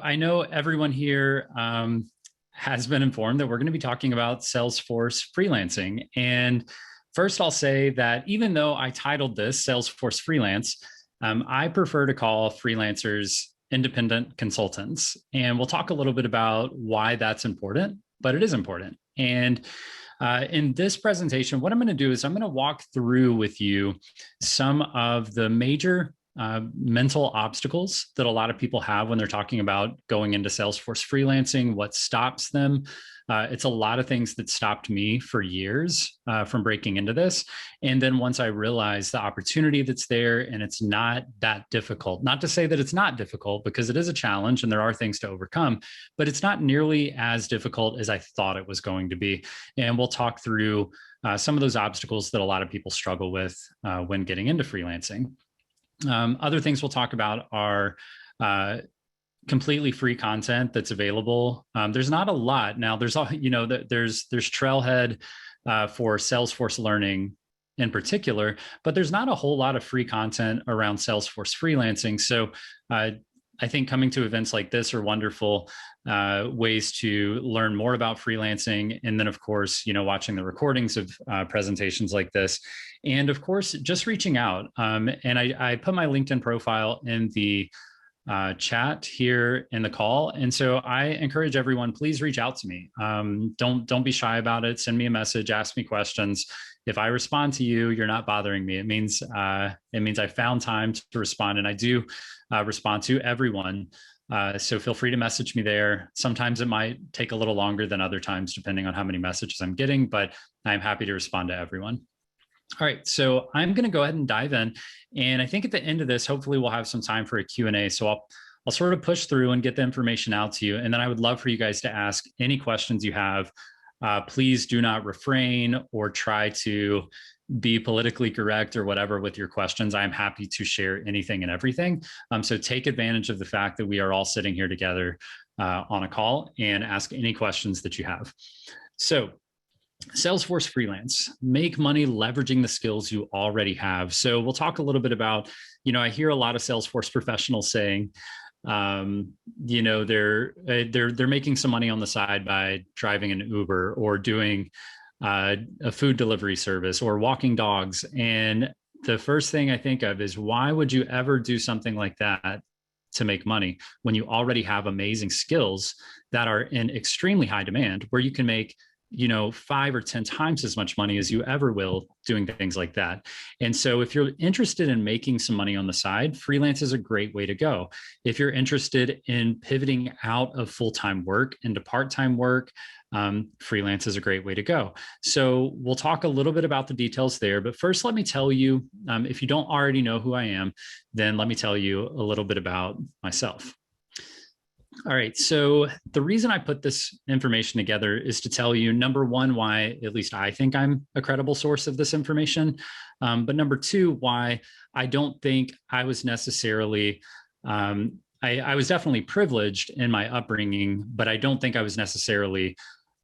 I know everyone here has been informed that we're going to be talking about Salesforce freelancing. And first, I'll say that even though I titled this Salesforce Freelance, I prefer to call freelancers independent consultants. And we'll talk a little bit about why that's important, but it is important. And in this presentation, what I'm going to do is I'm going to walk through with you some of the major mental obstacles that a lot of people have when they're talking about going into Salesforce freelancing, what stops them. It's a lot of things that stopped me for years from breaking into this. And then once I realized the opportunity that's there and it's not that difficult, not to say that it's not difficult because it is a challenge and there are things to overcome, but it's not nearly as difficult as I thought it was going to be. And we'll talk through some of those obstacles that a lot of people struggle with when getting into freelancing. Other things we'll talk about are completely free content that's available. There's not a lot now. There's Trailhead for Salesforce Learning in particular, but there's not a whole lot of free content around Salesforce freelancing. So I think coming to events like this are wonderful ways to learn more about freelancing. And then, of course, watching the recordings of presentations like this. And of course, just reaching out. And I put my LinkedIn profile in the chat here in the call. And so I encourage everyone, please reach out to me. Don't be shy about it. Send me a message, ask me questions. If I respond to you, you're not bothering me. It means I found time to respond, and I do respond to everyone. So feel free to message me there. Sometimes it might take a little longer than other times, depending on how many messages I'm getting, but I'm happy to respond to everyone. All right, so I'm going to go ahead and dive in. And I think at the end of this, hopefully we'll have some time for a Q&A. So I'll sort of push through and get the information out to you. And then I would love for you guys to ask any questions you have. Please do not refrain or try to be politically correct or whatever with your questions. I'm happy to share anything and everything. So take advantage of the fact that we are all sitting here together on a call and ask any questions that you have. So Salesforce Freelance, make money leveraging the skills you already have. So we'll talk a little bit about, I hear a lot of Salesforce professionals saying, they're making some money on the side by driving an Uber or doing a food delivery service or walking dogs. And the first thing I think of is, why would you ever do something like that to make money when you already have amazing skills that are in extremely high demand, where you can make 5 or 10 times as much money as you ever will doing things like that. And so if you're interested in making some money on the side, freelance is a great way to go. If you're interested in pivoting out of full-time work into part-time work, freelance is a great way to go. So we'll talk a little bit about the details there, but first let me tell you, if you don't already know who I am, then let me tell you a little bit about myself. All right, so the reason I put this information together is to tell you, number one, why at least I think I'm a credible source of this information. But number two, why I don't think I was necessarily, I was definitely privileged in my upbringing, but I don't think I was necessarily,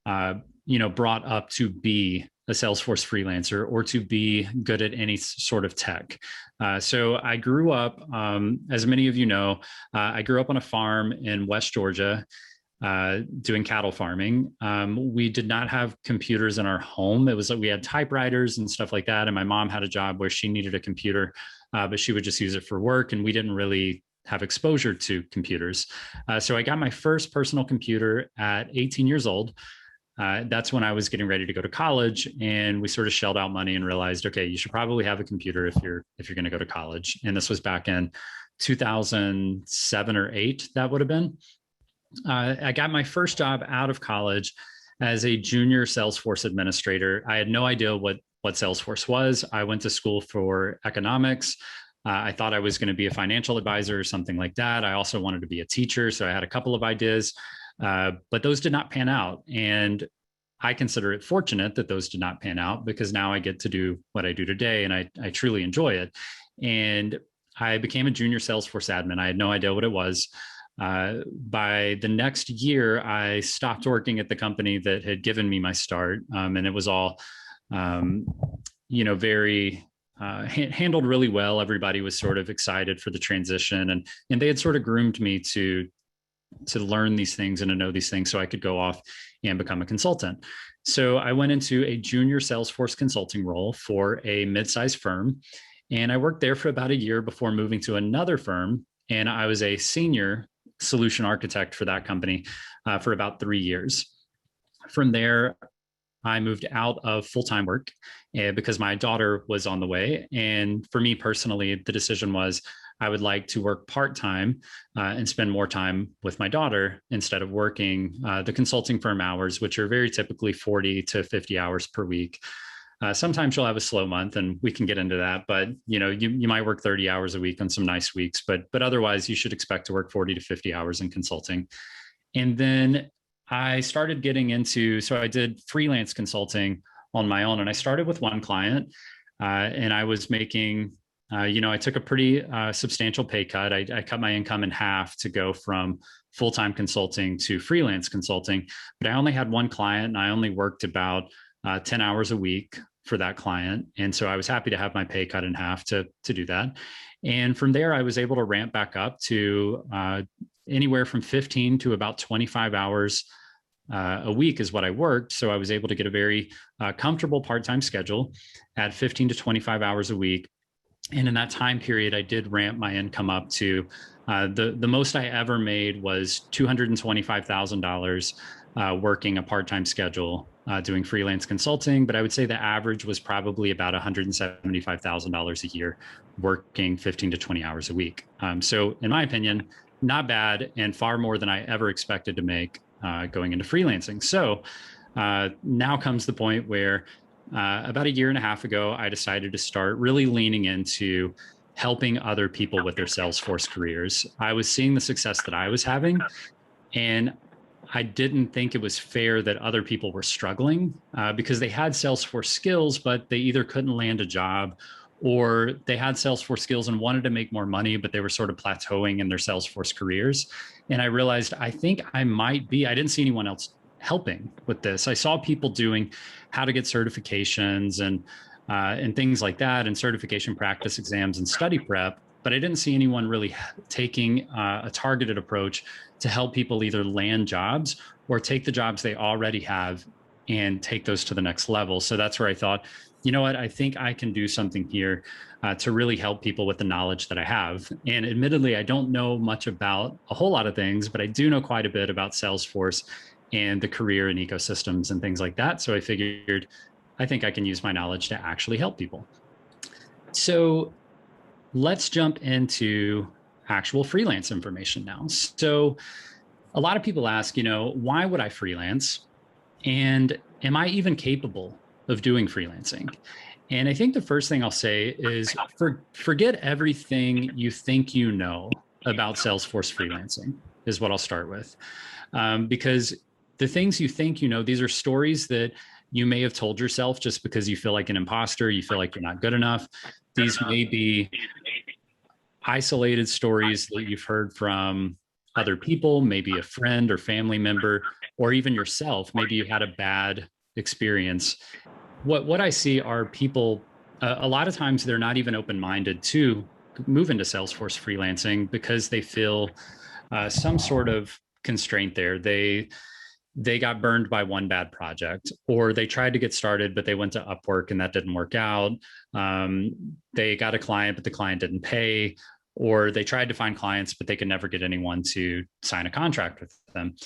brought up to be a Salesforce freelancer or to be good at any sort of tech. So I grew up, as many of you know, I grew up on a farm in West Georgia doing cattle farming. We did not have computers in our home. It was like we had typewriters and stuff like that. And my mom had a job where she needed a computer, but she would just use it for work. And we didn't really have exposure to computers. So I got my first personal computer at 18 years old. That's when I was getting ready to go to college, and we sort of shelled out money and realized, okay, you should probably have a computer if you're going to go to college. And this was back in 2007 or 8. That would have been. I got my first job out of college as a junior Salesforce administrator. I had no idea what Salesforce was. I went to school for economics. I thought I was going to be a financial advisor or something like that. I also wanted to be a teacher, so I had a couple of ideas. But those did not pan out. And I consider it fortunate that those did not pan out, because now I get to do what I do today, and I truly enjoy it. And I became a junior Salesforce admin. I had no idea what it was. By the next year, I stopped working at the company that had given me my start. And it was all, very handled really well. Everybody was sort of excited for the transition, and they had sort of groomed me to learn these things and to know these things so I could go off and become a consultant. So I went into a junior Salesforce consulting role for a mid-sized firm. And I worked there for about a year before moving to another firm. And I was a senior solution architect for that company for about 3 years. From there, I moved out of full-time work because my daughter was on the way. And for me personally, the decision was I would like to work part-time and spend more time with my daughter instead of working the consulting firm hours, which are very typically 40 to 50 hours per week. Sometimes you'll have a slow month, and we can get into that. But you might work 30 hours a week on some nice weeks, but otherwise you should expect to work 40 to 50 hours in consulting. And then I started getting into, so I did freelance consulting on my own, and I started with one client, and I was making, I took a pretty substantial pay cut. I cut my income in half to go from full-time consulting to freelance consulting, but I only had one client, and I only worked about 10 hours a week for that client. And so I was happy to have my pay cut in half to do that. And from there, I was able to ramp back up to anywhere from 15 to about 25 hours a week is what I worked. So I was able to get a very comfortable part-time schedule at 15 to 25 hours a week. And in that time period, I did ramp my income up to the most I ever made was $225,000 working a part-time schedule, doing freelance consulting. But I would say the average was probably about $175,000 a year working 15 to 20 hours a week. So in my opinion, not bad, and far more than I ever expected to make going into freelancing. So now comes the point where about a year and a half ago, I decided to start really leaning into helping other people with their Salesforce careers. I was seeing the success that I was having, and I didn't think it was fair that other people were struggling because they had Salesforce skills, but they either couldn't land a job, or they had Salesforce skills and wanted to make more money, but they were sort of plateauing in their Salesforce careers. And I realized, I think I didn't see anyone else helping with this. I saw people doing how to get certifications and things like that, and certification practice exams and study prep, but I didn't see anyone really taking a targeted approach to help people either land jobs or take the jobs they already have and take those to the next level. So that's where I thought, you know what, I think I can do something here to really help people with the knowledge that I have. And admittedly, I don't know much about a whole lot of things, but I do know quite a bit about Salesforce and the career and ecosystems and things like that. So I figured, I think I can use my knowledge to actually help people. So let's jump into actual freelance information now. So a lot of people ask, why would I freelance? And am I even capable of doing freelancing? And I think the first thing I'll say is forget everything you think you know about Salesforce freelancing is what I'll start with. Because the things you think you know, these are stories that you may have told yourself just because you feel like an imposter, you feel like you're not good enough. These may be isolated stories that you've heard from other people, maybe a friend or family member, or even yourself. Maybe you had a bad experience. What I see are people, a lot of times they're not even open-minded to move into Salesforce freelancing because they feel some sort of constraint there. They got burned by one bad project, or they tried to get started, but they went to Upwork and that didn't work out. They got a client, but the client didn't pay, or they tried to find clients, but they could never get anyone to sign a contract with them.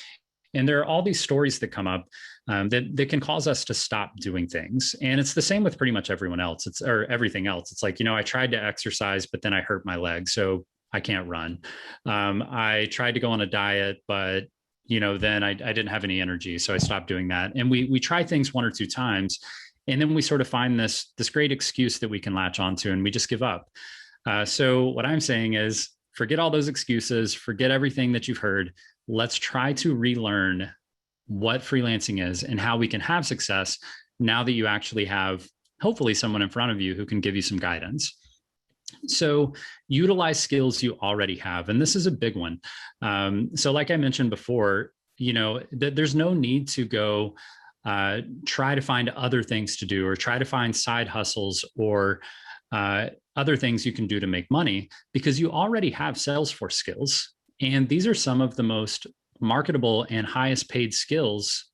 And there are all these stories that come up that can cause us to stop doing things. And it's the same with pretty much everyone else. Or everything else. It's like, I tried to exercise, but then I hurt my leg, so I can't run. I tried to go on a diet, but then I didn't have any energy, so I stopped doing that. And we try things one or two times, and then we sort of find this great excuse that we can latch onto, and we just give up. So what I'm saying is, forget all those excuses, forget everything that you've heard. Let's try to relearn what freelancing is and how we can have success now that you actually have, hopefully, someone in front of you who can give you some guidance. So utilize skills you already have. And this is a big one. So like I mentioned before, there's no need to go try to find other things to do, or try to find side hustles or other things you can do to make money, because you already have Salesforce skills. And these are some of the most marketable and highest paid skills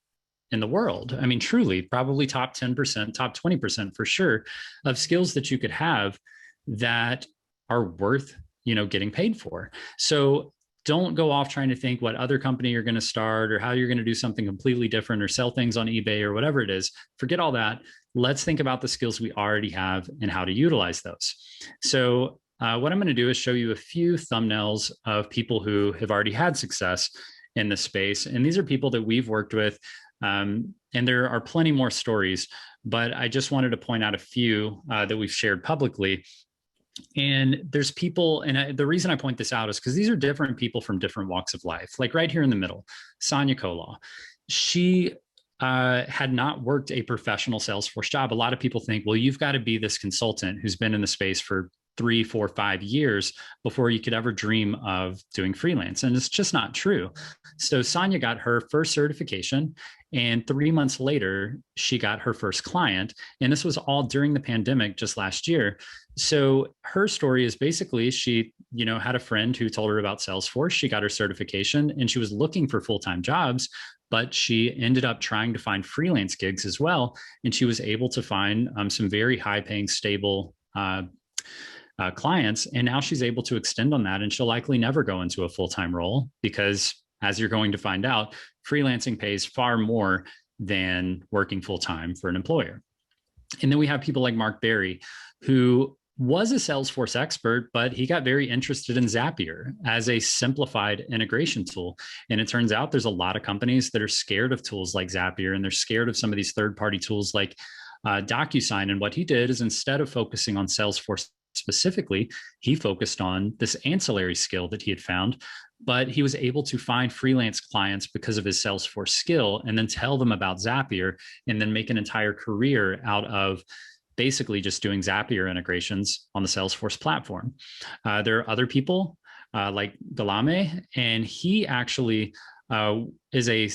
in the world. I mean, truly, probably top 10%, top 20% for sure of skills that you could have that are worth, getting paid for. So don't go off trying to think what other company you're going to start or how you're going to do something completely different or sell things on eBay or whatever it is. Forget all that. Let's think about the skills we already have and how to utilize those. So what I'm going to do is show you a few thumbnails of people who have already had success in this space. And these are people that we've worked with. And there are plenty more stories, but I just wanted to point out a few that we've shared publicly. And there's people, and the reason I point this out is because these are different people from different walks of life. Like right here in the middle, Sonia Kolaw. She had not worked a professional Salesforce job. A lot of people think, well, you've got to be this consultant who's been in the space for 3, 4, 5 years before you could ever dream of doing freelance. And it's just not true. So Sonia got her first certification, and 3 months later, she got her first client. And this was all during the pandemic just last year. So her story is basically she, had a friend who told her about Salesforce. She got her certification and she was looking for full-time jobs, but she ended up trying to find freelance gigs as well. And she was able to find some very high-paying, stable clients. And now she's able to extend on that. And she'll likely never go into a full-time role because, as you're going to find out, freelancing pays far more than working full-time for an employer. And then we have people like Mark Berry, who was a Salesforce expert, but he got very interested in Zapier as a simplified integration tool. And it turns out there's a lot of companies that are scared of tools like Zapier, and they're scared of some of these third-party tools like DocuSign. And what he did is, instead of focusing on Salesforce specifically, he focused on this ancillary skill that he had found, but he was able to find freelance clients because of his Salesforce skill and then tell them about Zapier and then make an entire career out of basically just doing Zapier integrations on the Salesforce platform. There are other people like Galame, and he actually is a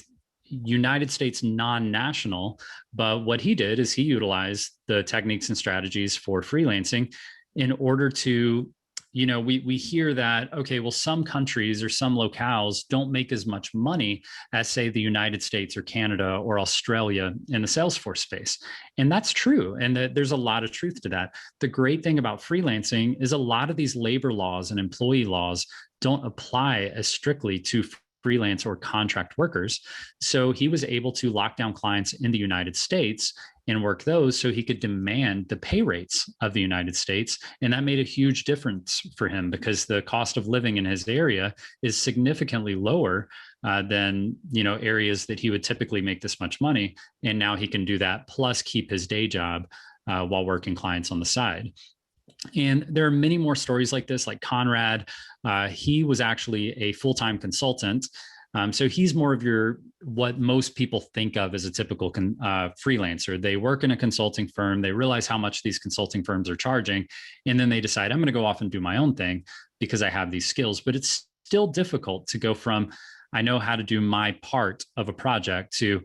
United States non-national, but what he did is he utilized the techniques and strategies for freelancing in order to, we hear that, okay, well, some countries or some locales don't make as much money as, say, the United States or Canada or Australia in the Salesforce space. And that's true. And there's a lot of truth to that. The great thing about freelancing is a lot of these labor laws and employee laws don't apply as strictly to freelance or contract workers. So he was able to lock down clients in the United States and work those so he could demand the pay rates of the United States. And that made a huge difference for him because the cost of living in his area is significantly lower than, areas that he would typically make this much money. And now he can do that plus keep his day job while working clients on the side. And there are many more stories like this, like Conrad. He was actually a full-time consultant. So he's more of what most people think of as a typical freelancer. They work in a consulting firm. They realize how much these consulting firms are charging. And then they decide, I'm going to go off and do my own thing because I have these skills. But it's still difficult to go from, I know how to do my part of a project, to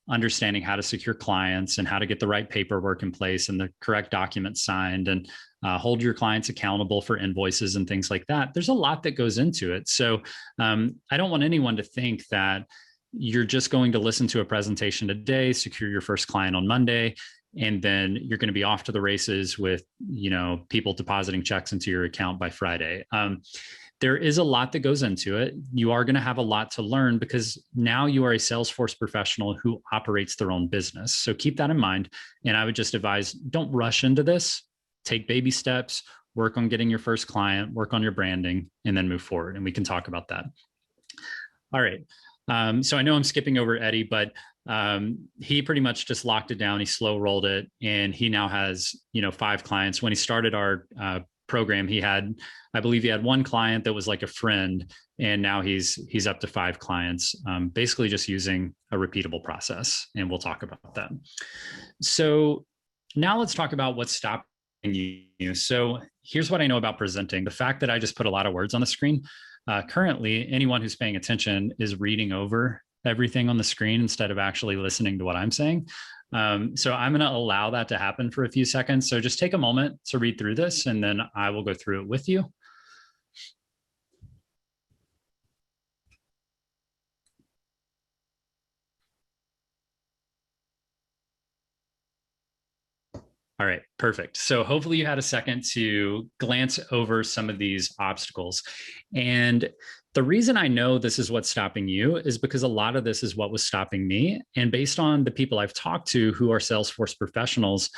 understanding how to secure clients and how to get the right paperwork in place and the correct documents signed and hold your clients accountable for invoices and things like that. There's a lot that goes into it. So I don't want anyone to think that you're just going to listen to a presentation today, secure your first client on Monday, and then you're going to be off to the races with, people depositing checks into your account by Friday. There is a lot that goes into it. You are going to have a lot to learn because now you are a Salesforce professional who operates their own business. So keep that in mind. And I would just advise, don't rush into this. Take baby steps, work on getting your first client, work on your branding, and then move forward. And we can talk about that. All right. So I know I'm skipping over Eddie, but he pretty much just locked it down. He slow rolled it, and he now has, 5 clients. When he started our program, I believe he had 1 client that was like a friend, and now he's up to 5 clients, basically just using a repeatable process. And we'll talk about that. So now let's talk about what's stopping you. So here's what I know about presenting. The fact that I just put a lot of words on the screen. Currently, anyone who's paying attention is reading over everything on the screen instead of actually listening to what I'm saying. So I'm going to allow that to happen for a few seconds. So just take a moment to read through this, and then I will go through it with you. All right, perfect. So hopefully you had a second to glance over some of these obstacles. And the reason I know this is what's stopping you is because a lot of this is what was stopping me. And based on the people I've talked to who are Salesforce professionals,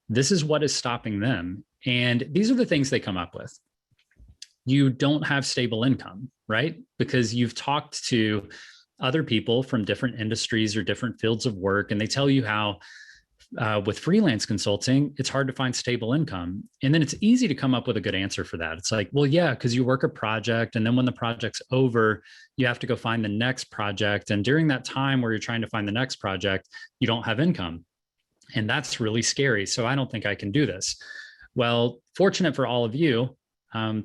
this is what is stopping them. And these are the things they come up with. You don't have stable income, right? Because you've talked to other people from different industries or different fields of work, and they tell you how with freelance consulting, it's hard to find stable income. And then it's easy to come up with a good answer for that. It's like, well, yeah, because you work a project, and then when the project's over, you have to go find the next project. And during that time where you're trying to find the next project, you don't have income. And that's really scary. So I don't think I can do this. Well, fortunate for all of you,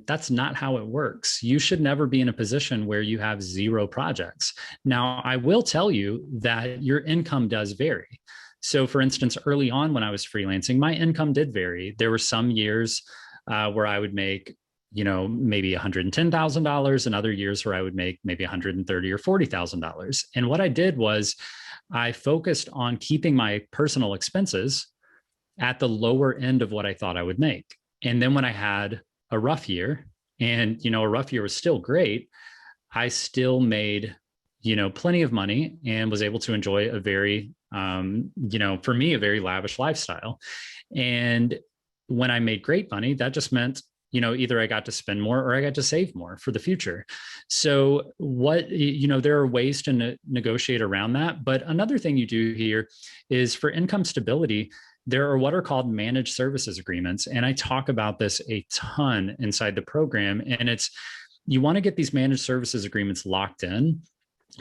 that's not how it works. You should never be in a position where you have zero projects. Now, I will tell you that your income does vary. So for instance, early on when I was freelancing, my income did vary. There were some years where I would make, maybe $110,000, and other years where I would make maybe $130,000 or $40,000. And what I did was I focused on keeping my personal expenses at the lower end of what I thought I would make. And then when I had a rough year, and a rough year was still great, I still made plenty of money and was able to enjoy a very for me, a very lavish lifestyle. And when I made great money, that just meant, either I got to spend more or I got to save more for the future. So there are ways to negotiate around that. But another thing you do here is for income stability, there are what are called managed services agreements. And I talk about this a ton inside the program. And you want to get these managed services agreements locked in,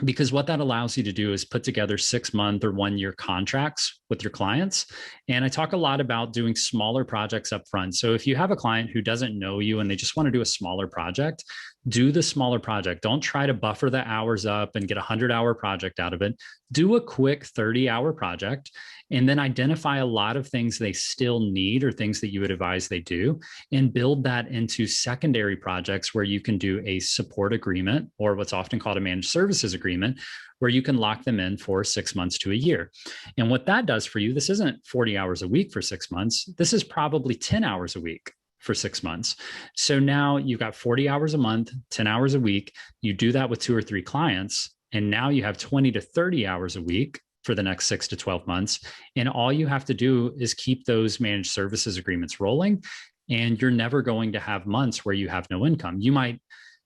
because what that allows you to do is put together 6-month or 1-year contracts with your clients. And I talk a lot about doing smaller projects up front. So if you have a client who doesn't know you and they just want to do a smaller project, do the smaller project. Don't try to buffer the hours up and get a 100-hour project out of it. Do a quick 30-hour project, and then identify a lot of things they still need or things that you would advise they do, and build that into secondary projects where you can do a support agreement, or what's often called a managed services agreement, where you can lock them in for 6 months to a year. And what that does for you, this isn't 40 hours a week for 6 months. This is probably 10 hours a week for 6 months. So now you've got 40 hours a month, 10 hours a week. You do that with 2 or 3 clients, and now you have 20 to 30 hours a week for the next 6 to 12 months. And all you have to do is keep those managed services agreements rolling, and you're never going to have months where you have no income. You might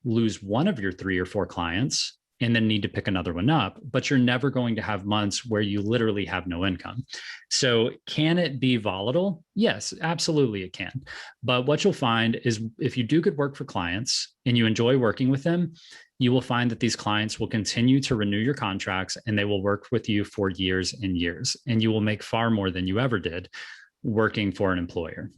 lose one of your 3 or 4 clients and then need to pick another one up, but you're never going to have months where you literally have no income. So can it be volatile? Yes, absolutely it can. But what you'll find is if you do good work for clients and you enjoy working with them, you will find that these clients will continue to renew your contracts, and they will work with you for years and years, and you will make far more than you ever did working for an employer.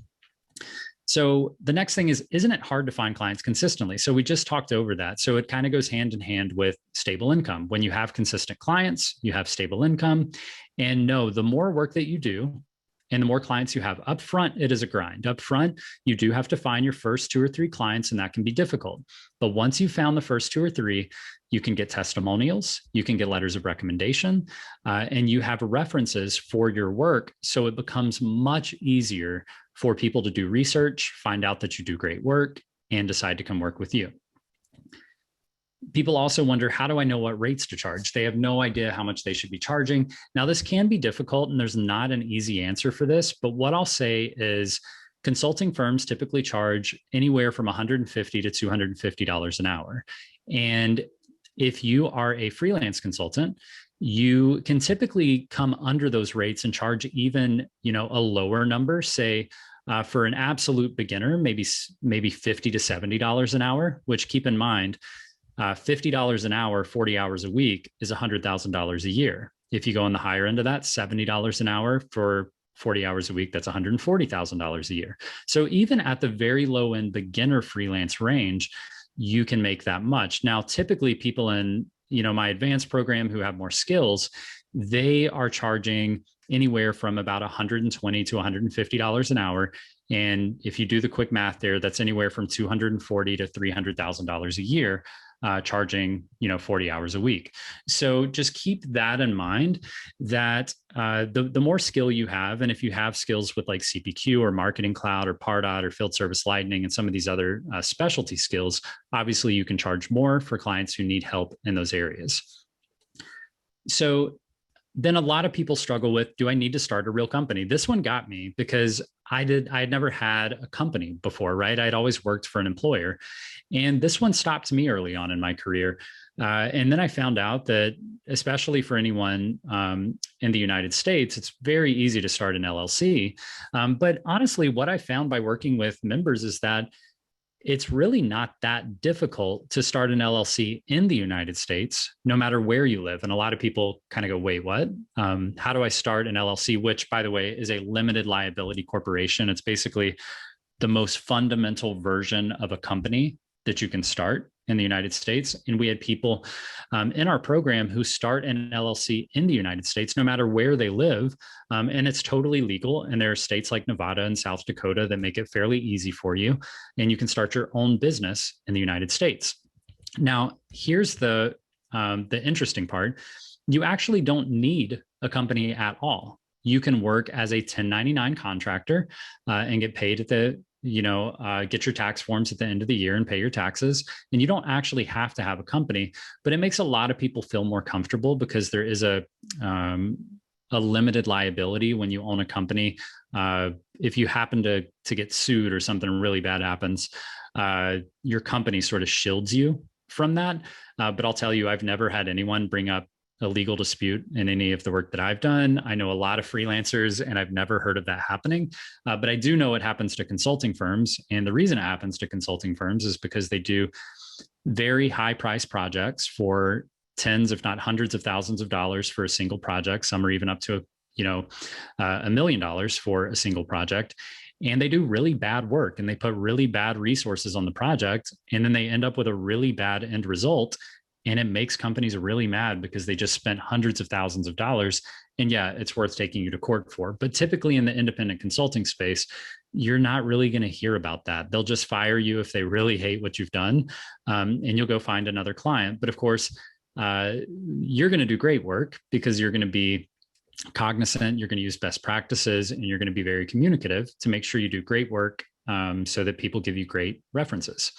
So the next thing is, isn't it hard to find clients consistently? So we just talked over that. So it kind of goes hand in hand with stable income. When you have consistent clients, you have stable income. And no, the more work that you do and the more clients you have up front, it is a grind. Up front, you do have to find your first 2 or 3 clients, and that can be difficult. But once you've found the first 2 or 3, you can get testimonials, you can get letters of recommendation, and you have references for your work. So it becomes much easier for people to do research, find out that you do great work, and decide to come work with you. People also wonder, how do I know what rates to charge? They have no idea how much they should be charging. Now, this can be difficult, and there's not an easy answer for this, but what I'll say is consulting firms typically charge anywhere from $150 to $250 an hour. And if you are a freelance consultant, you can typically come under those rates and charge even, a lower number, say for an absolute beginner, maybe $50 to $70 an hour, which, keep in mind, $50 an hour, 40 hours a week is $100,000 a year. If you go on the higher end of that, $70 an hour for 40 hours a week, that's $140,000 a year. So even at the very low end beginner freelance range, you can make that much. Now, typically people in, my advanced program who have more skills, they are charging anywhere from about $120 to $150 an hour. And if you do the quick math there, that's anywhere from $240,000 to $300,000 a year charging 40 hours a week. So just keep that in mind, that the more skill you have, and if you have skills with like CPQ or Marketing Cloud or Pardot or Field Service Lightning and some of these other specialty skills, obviously you can charge more for clients who need help in those areas. So then a lot of people struggle with, do I need to start a real company? This one got me because I had never had a company before, right? I'd always worked for an employer. And this one stopped me early on in my career. And then I found out that, especially for anyone in the United States, it's very easy to start an LLC. But honestly, what I found by working with members is that it's really not that difficult to start an LLC in the United States, no matter where you live. And a lot of people kind of go, wait, what? How do I start an LLC? Which, by the way, is a limited liability corporation. It's basically the most fundamental version of a company that you can start in the United States. And we had people in our program who start an LLC in the United States, no matter where they live. And it's totally legal. And there are states like Nevada and South Dakota that make it fairly easy for you. And you can start your own business in the United States. Now, here's the interesting part. You actually don't need a company at all. You can work as a 1099 contractor and get paid at the get your tax forms at the end of the year and pay your taxes. And you don't actually have to have a company, but it makes a lot of people feel more comfortable because there is a limited liability when you own a company. If you happen to get sued or something really bad happens, your company sort of shields you from that. But I'll tell you, I've never had anyone bring up a legal dispute in any of the work that I've done. I know a lot of freelancers, and I've never heard of that happening. But I do know it happens to consulting firms. And the reason it happens to consulting firms is because they do very high price projects for tens, if not hundreds of thousands of dollars for a single project. Some are even up to, $1 million for a single project. And they do really bad work and they put really bad resources on the project. And then they end up with a really bad end result. And it makes companies really mad because they just spent hundreds of thousands of dollars. And yeah, it's worth taking you to court for. But typically in the independent consulting space, you're not really going to hear about that. They'll just fire you if they really hate what you've done, and you'll go find another client. But of course, you're going to do great work because you're going to be cognizant, you're going to use best practices, and you're going to be very communicative to make sure you do great work so that people give you great references.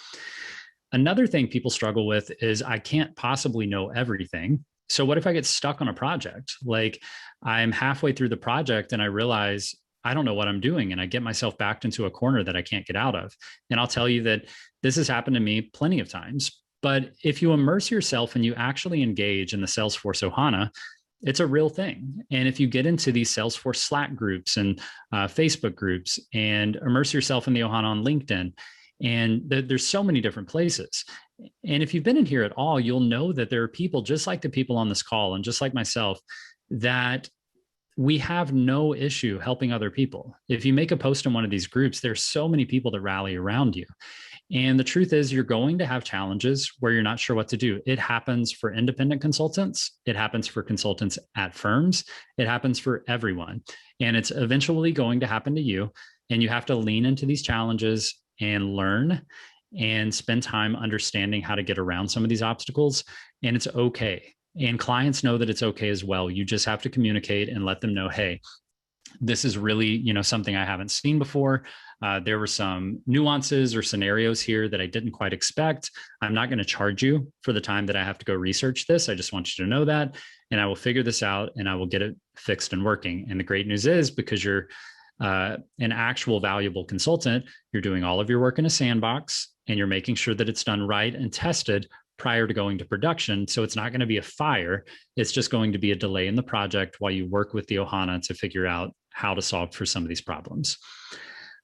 Another thing people struggle with is I can't possibly know everything. So what if I get stuck on a project? Like I'm halfway through the project and I realize I don't know what I'm doing and I get myself backed into a corner that I can't get out of. And I'll tell you that this has happened to me plenty of times. But if you immerse yourself and you actually engage in the Salesforce Ohana, it's a real thing. And if you get into these Salesforce Slack groups and Facebook groups and immerse yourself in the Ohana on LinkedIn, and there's so many different places. And if you've been in here at all, you'll know that there are people just like the people on this call and just like myself that we have no issue helping other people. If you make a post in one of these groups, there's so many people that rally around you. And the truth is you're going to have challenges where you're not sure what to do. It happens for independent consultants. It happens for consultants at firms. It happens for everyone. And it's eventually going to happen to you. And you have to lean into these challenges and learn and spend time understanding how to get around some of these obstacles. And it's okay. And clients know that it's okay as well. You just have to communicate and let them know, hey, this is really, something I haven't seen before. There were some nuances or scenarios here that I didn't quite expect. I'm not going to charge you for the time that I have to go research this. I just want you to know that. And I will figure this out and I will get it fixed and working. And the great news is because you're an actual valuable consultant, you're doing all of your work in a sandbox and you're making sure that it's done right and tested prior to going to production. So it's not going to be a fire. It's just going to be a delay in the project while you work with the Ohana to figure out how to solve for some of these problems.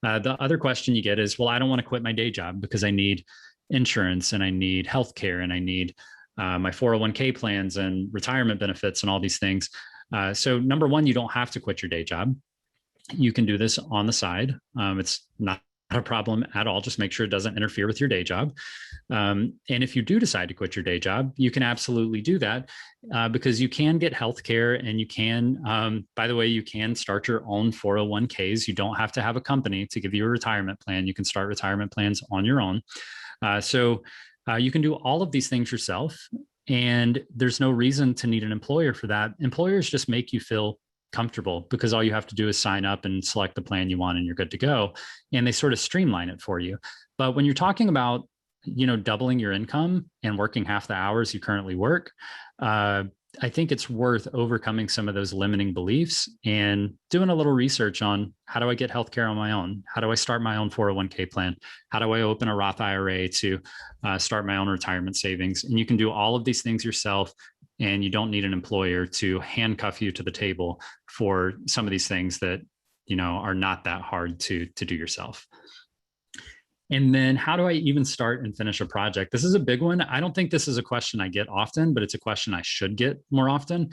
The other question you get is, well, I don't want to quit my day job because I need insurance and I need healthcare and I need my 401k plans and retirement benefits and all these things. So number one, you don't have to quit your day job. You can do this on the side. It's not a problem at all. Just make sure it doesn't interfere with your day job. And if you do decide to quit your day job, you can absolutely do that because you can get healthcare and you can, by the way, you can start your own 401ks. You don't have to have a company to give you a retirement plan. You can start retirement plans on your own. So You can do all of these things yourself, and there's no reason to need an employer for that. Employers just make you feel comfortable because all you have to do is sign up and select the plan you want and you're good to go. And they sort of streamline it for you. But when you're talking about, doubling your income and working half the hours you currently work, I think it's worth overcoming some of those limiting beliefs and doing a little research on how do I get healthcare on my own? How do I start my own 401k plan? How do I open a Roth IRA to start my own retirement savings? And you can do all of these things yourself, and you don't need an employer to handcuff you to the table for some of these things that, are not that hard to do yourself. And then how do I even start and finish a project? This is a big one. I don't think this is a question I get often, but it's a question I should get more often.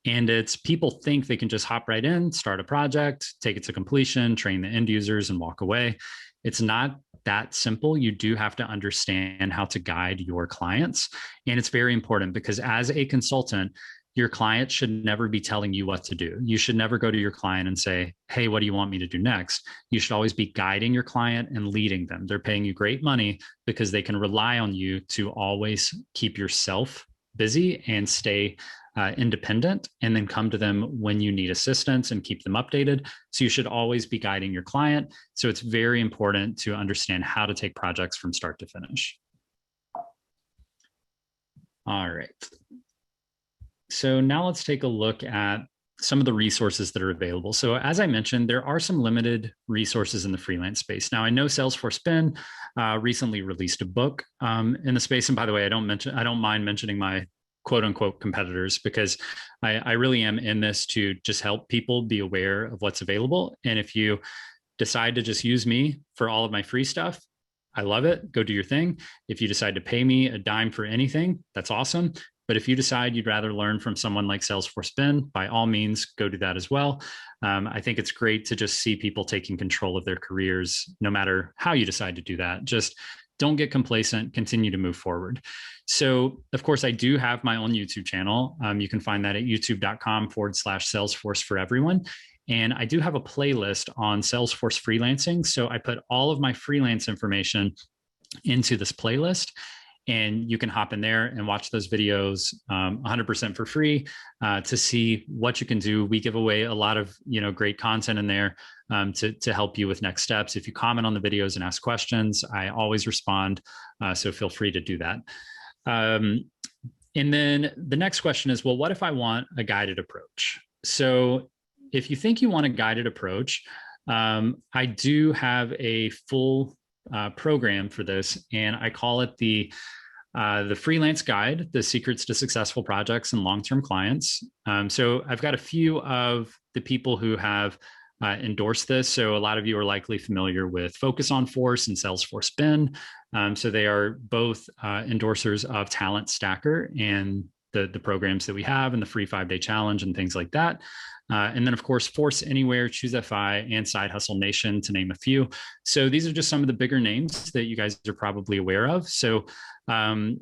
And it's people think they can just hop right in, start a project, take it to completion, train the end users and walk away. It's not that simple. You do have to understand how to guide your clients. And it's very important because as a consultant, your client should never be telling you what to do. You should never go to your client and say, hey, what do you want me to do next? You should always be guiding your client and leading them. They're paying you great money because they can rely on you to always keep yourself busy and stay independent, and then come to them when you need assistance and keep them updated. So you should always be guiding your client. So it's very important to understand how to take projects from start to finish. All right. So now let's take a look at some of the resources that are available. So as I mentioned, there are some limited resources in the freelance space. Now I know Salesforce Spin recently released a book in the space. And by the way, I don't mind mentioning my quote unquote competitors because I really am in this to just help people be aware of what's available. And if you decide to just use me for all of my free stuff, I love it. Go do your thing. If you decide to pay me a dime for anything, that's awesome. But if you decide you'd rather learn from someone like Salesforce Spin, by all means, go do that as well. I think it's great to just see people taking control of their careers, no matter how you decide to do that. Just don't get complacent, continue to move forward. So, of course, I do have my own YouTube channel. You can find that at youtube.com/Salesforce for everyone. And I do have a playlist on Salesforce Freelancing. So I put all of my freelance information into this playlist. And you can hop in there and watch those videos 100% for free to see what you can do. We give away a lot of great content in there to help you with next steps. If you comment on the videos and ask questions, I always respond. So feel free to do that. And then the next question is, well, what if I want a guided approach? So if you think you want a guided approach, I do have a full program for this, and I call it the Freelance Guide: The Secrets to Successful Projects and Long-Term Clients. So I've got a few of the people who have endorsed this. So a lot of you are likely familiar with Focus on Force and Salesforce Spin. So they are both endorsers of Talent Stacker and the programs that we have and the free 5-day challenge and things like that. And then, of course, Force Anywhere, Choose FI, and Side Hustle Nation, to name a few. So these are just some of the bigger names that you guys are probably aware of. So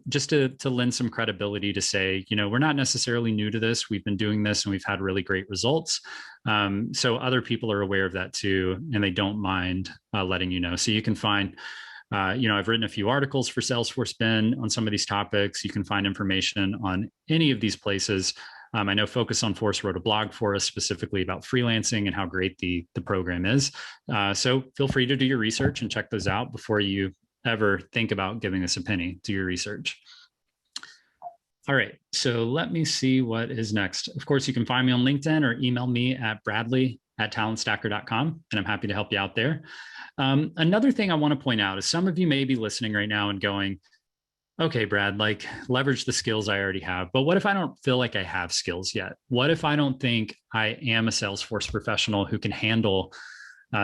just to lend some credibility to say, we're not necessarily new to this. We've been doing this and we've had really great results. So other people are aware of that too, and they don't mind letting you know. So you can find, I've written a few articles for Salesforce Spin on some of these topics. You can find information on any of these places. I know Focus on Force wrote a blog for us specifically about freelancing and how great the program is. So feel free to do your research and check those out before you ever think about giving us a penny. Do your research. All right, so let me see what is next. Of course, you can find me on LinkedIn or email me at bradley@talentstacker.com, and I'm happy to help you out there. Another thing I want to point out is some of you may be listening right now and going, okay, Brad, like leverage the skills I already have. But what if I don't feel like I have skills yet? What if I don't think I am a Salesforce professional who can handle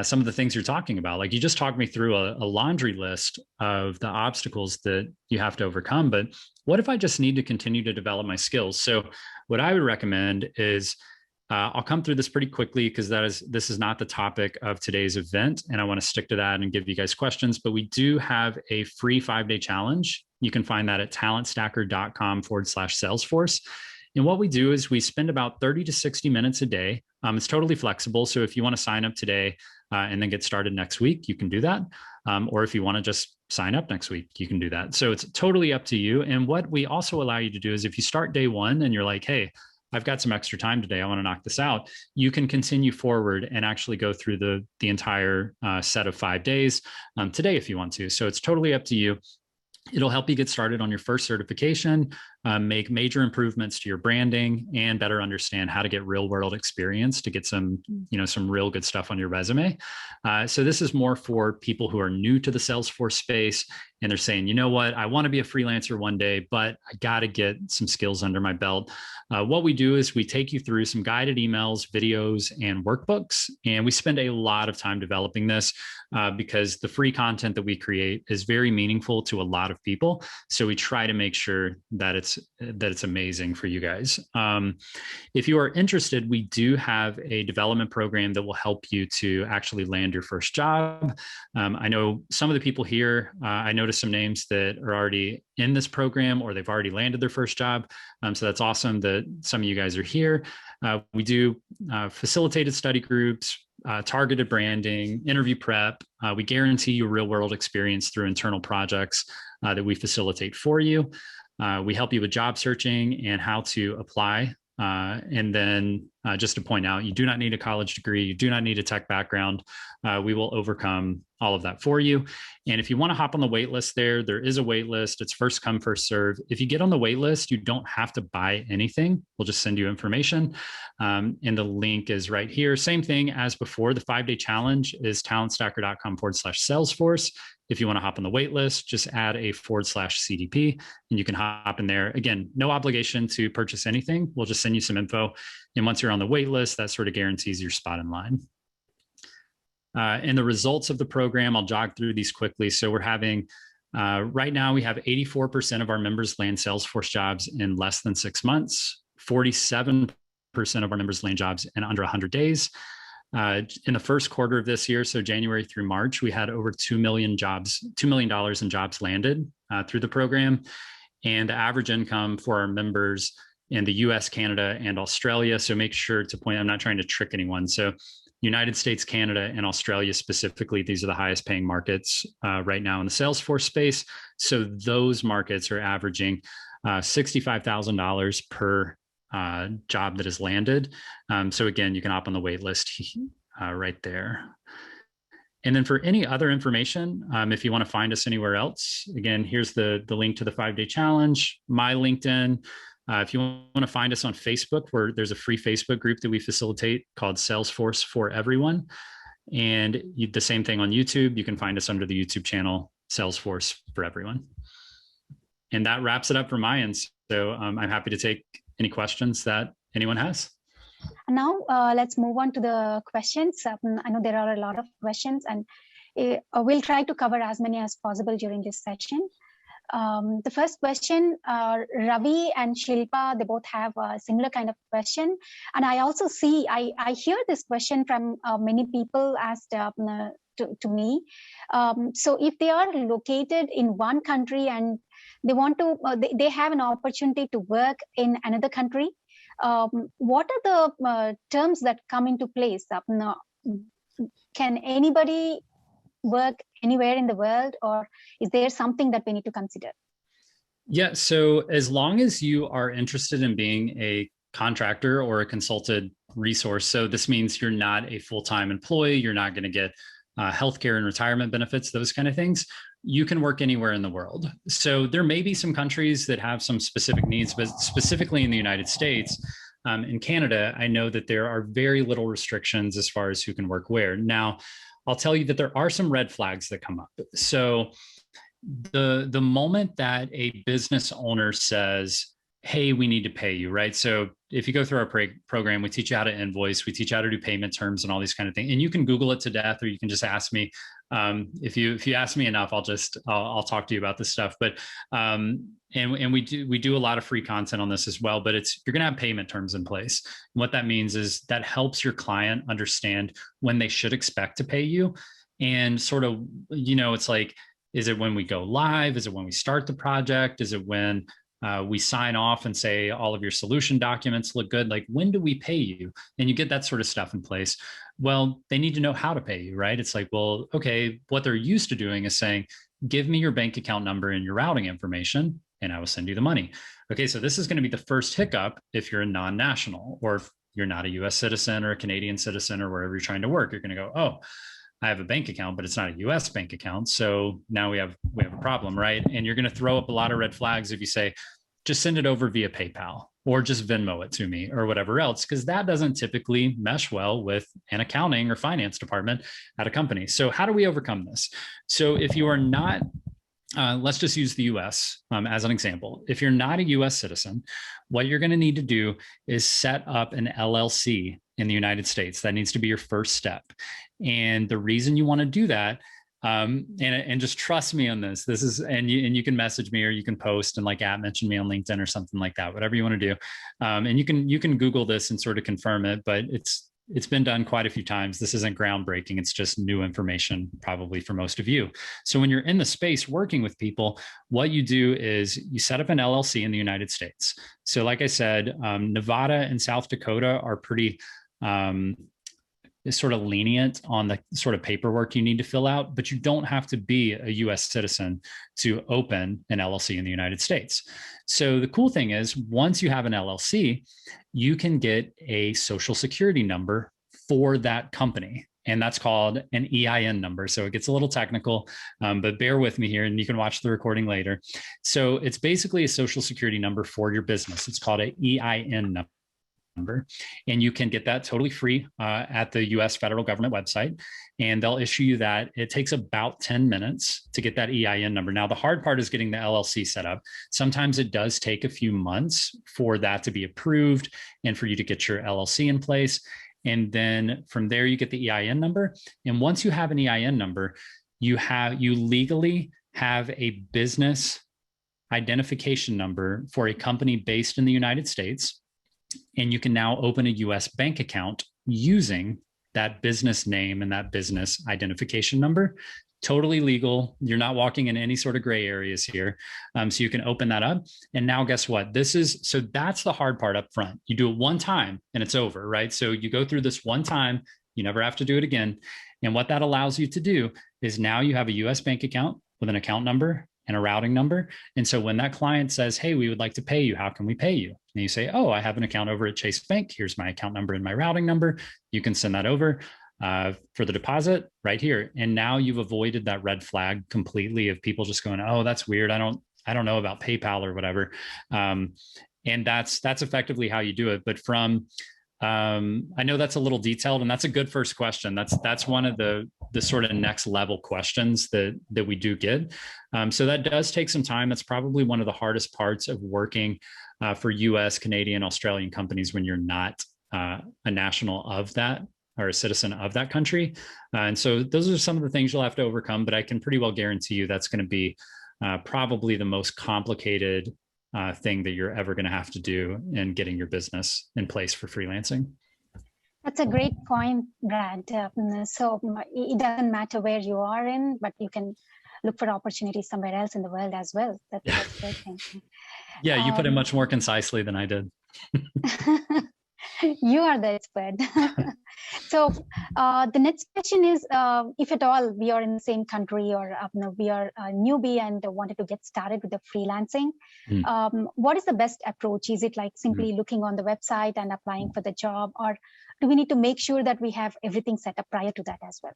some of the things you're talking about? Like you just talked me through a laundry list of the obstacles that you have to overcome. But what if I just need to continue to develop my skills? So what I would recommend is I'll come through this pretty quickly because this is not the topic of today's event, and I want to stick to that and give you guys questions. But we do have a free 5-day challenge. You can find that at talentstacker.com/Salesforce. And what we do is we spend about 30 to 60 minutes a day. It's totally flexible. So if you want to sign up today and then get started next week, you can do that. Or if you want to just sign up next week, you can do that. So it's totally up to you. And what we also allow you to do is if you start day one and you're like, hey, I've got some extra time today, I want to knock this out, you can continue forward and actually go through the entire set of 5 days today if you want to. So it's totally up to you. It'll help you get started on your first certification, make major improvements to your branding, and better understand how to get real world experience to get some real good stuff on your resume. So this is more for people who are new to the Salesforce space and they're saying, you know what, I want to be a freelancer one day, but I got to get some skills under my belt. What we do is we take you through some guided emails, videos, and workbooks. And we spend a lot of time developing this because the free content that we create is very meaningful to a lot of people. So we try to make sure that it's amazing for you guys. If you are interested, we do have a development program that will help you to actually land your first job. I know some of the people here, I noticed some names that are already in this program or they've already landed their first job. So that's awesome that some of you guys are here. We do facilitated study groups, targeted branding, interview prep. We guarantee you real world experience through internal projects that we facilitate for you. We help you with job searching and how to apply. And then just to point out, you do not need a college degree. You do not need a tech background. We will overcome all of that for you. And if you want to hop on the wait list there is a wait list. It's first come, first serve. If you get on the wait list, you don't have to buy anything. We'll just send you information. And the link is right here. Same thing as before. The 5-day challenge is talentstacker.com/Salesforce. If you want to hop on the wait list, just add a /CDP and you can hop in there. Again, no obligation to purchase anything. We'll just send you some info. And once you're on the wait list, that sort of guarantees your spot in line. And the results of the program, I'll jog through these quickly. So we're having, right now we have 84% of our members land Salesforce jobs in less than 6 months. 47% of our members land jobs in under 100 days. In the first quarter of this year, so January through March, we had over $2 million in jobs landed through the program. And the average income for our members in the US, Canada, and Australia. So make sure to point, I'm not trying to trick anyone. So United States, Canada, and Australia specifically, these are the highest paying markets right now in the Salesforce space. So those markets are averaging $65,000 per job that is landed. So again, you can hop on the wait list right there. And then for any other information, if you want to find us anywhere else, again, here's the link to the 5-day challenge, my LinkedIn. If you want to find us on Facebook, where there's a free Facebook group that we facilitate called Salesforce for Everyone. And the same thing on YouTube. You can find us under the YouTube channel, Salesforce for Everyone. And that wraps it up from my end. So I'm happy to take any questions that anyone has. Now, let's move on to the questions. I know there are a lot of questions, and we'll try to cover as many as possible during this session. The first question, Ravi and Shilpa, they both have a similar kind of question. And I also see, I hear this question from many people asked to me. So if they are located in one country and they want to, they have an opportunity to work in another country, what are the terms that come into place? Can anybody work anywhere in the world, or is there something that we need to consider? Yeah, so as long as you are interested in being a contractor or a consulted resource, so this means you're not a full-time employee, you're not going to get healthcare and retirement benefits, those kind of things, you can work anywhere in the world. So there may be some countries that have some specific needs, but specifically in the United States, in Canada, I know that there are very little restrictions as far as who can work where. Now, I'll tell you that there are some red flags that come up. So the moment that a business owner says, hey, we need to pay you, right? So if you go through our program, we teach you how to invoice, we teach you how to do payment terms and all these kind of things. And you can Google it to death, or you can just ask me. If you ask me enough, I'll talk to you about this stuff. But and we do a lot of free content on this as well. But you're going to have payment terms in place. And what that means is that helps your client understand when they should expect to pay you, and sort of, it's like, is it when we go live? Is it when we start the project? Is it when We sign off and say all of your solution documents look good. Like, when do we pay you? And you get that sort of stuff in place. Well, they need to know how to pay you, right? It's like, well, okay, what they're used to doing is saying, give me your bank account number and your routing information, and I will send you the money. Okay, so this is going to be the first hiccup if you're a non-national, or if you're not a US citizen or a Canadian citizen or wherever you're trying to work. You're going to go, oh, I have a bank account, but it's not a US bank account. So now we have a problem, right? And you're going to throw up a lot of red flags if you say, just send it over via PayPal or just Venmo it to me or whatever else, because that doesn't typically mesh well with an accounting or finance department at a company. So how do we overcome this? So if you are not, let's just use the US as an example. If you're not a US citizen, what you're going to need to do is set up an LLC in the United States. That needs to be your first step. And the reason you want to do that, and just trust me on this. This is, and you can message me or you can post and like mention me on LinkedIn or something like that, whatever you want to do. And you can Google this and sort of confirm it, but it's been done quite a few times. This isn't groundbreaking. It's just new information probably for most of you. So when you're in the space working with people, what you do is you set up an LLC in the United States. So like I said, Nevada and South Dakota are pretty is sort of lenient on the sort of paperwork you need to fill out, but you don't have to be a US citizen to open an LLC in the United States. So the cool thing is, once you have an LLC, you can get a social security number for that company. And that's called an EIN number. So it gets a little technical, but bear with me here and you can watch the recording later. So it's basically a social security number for your business. It's called an EIN number. And you can get that totally free at the US federal government website, and they'll issue you that. It takes about 10 minutes to get that EIN number. Now, the hard part is getting the LLC set up. Sometimes it does take a few months for that to be approved and for you to get your LLC in place. And then from there, you get the EIN number. And once you have an EIN number, you legally have a business identification number for a company based in the United States. And you can now open a US bank account using that business name and that business identification number. Totally legal. You're not walking in any sort of gray areas here. So you can open that up. And now guess what? So that's the hard part up front. You do it one time and it's over, right? So you go through this one time, you never have to do it again. And what that allows you to do is now you have a US bank account with an account number and a routing number. And so when that client says, hey, we would like to pay you, how can we pay you? And you say, oh, I have an account over at Chase Bank. Here's my account number and my routing number. You can send that over for the deposit right here. And now you've avoided that red flag completely of people just going, oh, that's weird. I don't know about PayPal or whatever. And that's effectively how you do it. But I know that's a little detailed, and that's a good first question. That's one of the sort of next level questions that we do get. So that does take some time. That's probably one of the hardest parts of working for US, Canadian, Australian companies when you're not a national of that or a citizen of that country. And so those are some of the things you'll have to overcome, but I can pretty well guarantee you that's going to be probably the most complicated thing that you're ever going to have to do in getting your business in place for freelancing. That's a great point, Brad. So it doesn't matter where you are in, but you can look for opportunities somewhere else in the world as well. That's a great thing. Yeah, you put it much more concisely than I did. You are the expert. So the next question is, if at all we are in the same country or we are a newbie and wanted to get started with the freelancing, what is the best approach? Is it like simply looking on the website and applying for the job, or do we need to make sure that we have everything set up prior to that as well?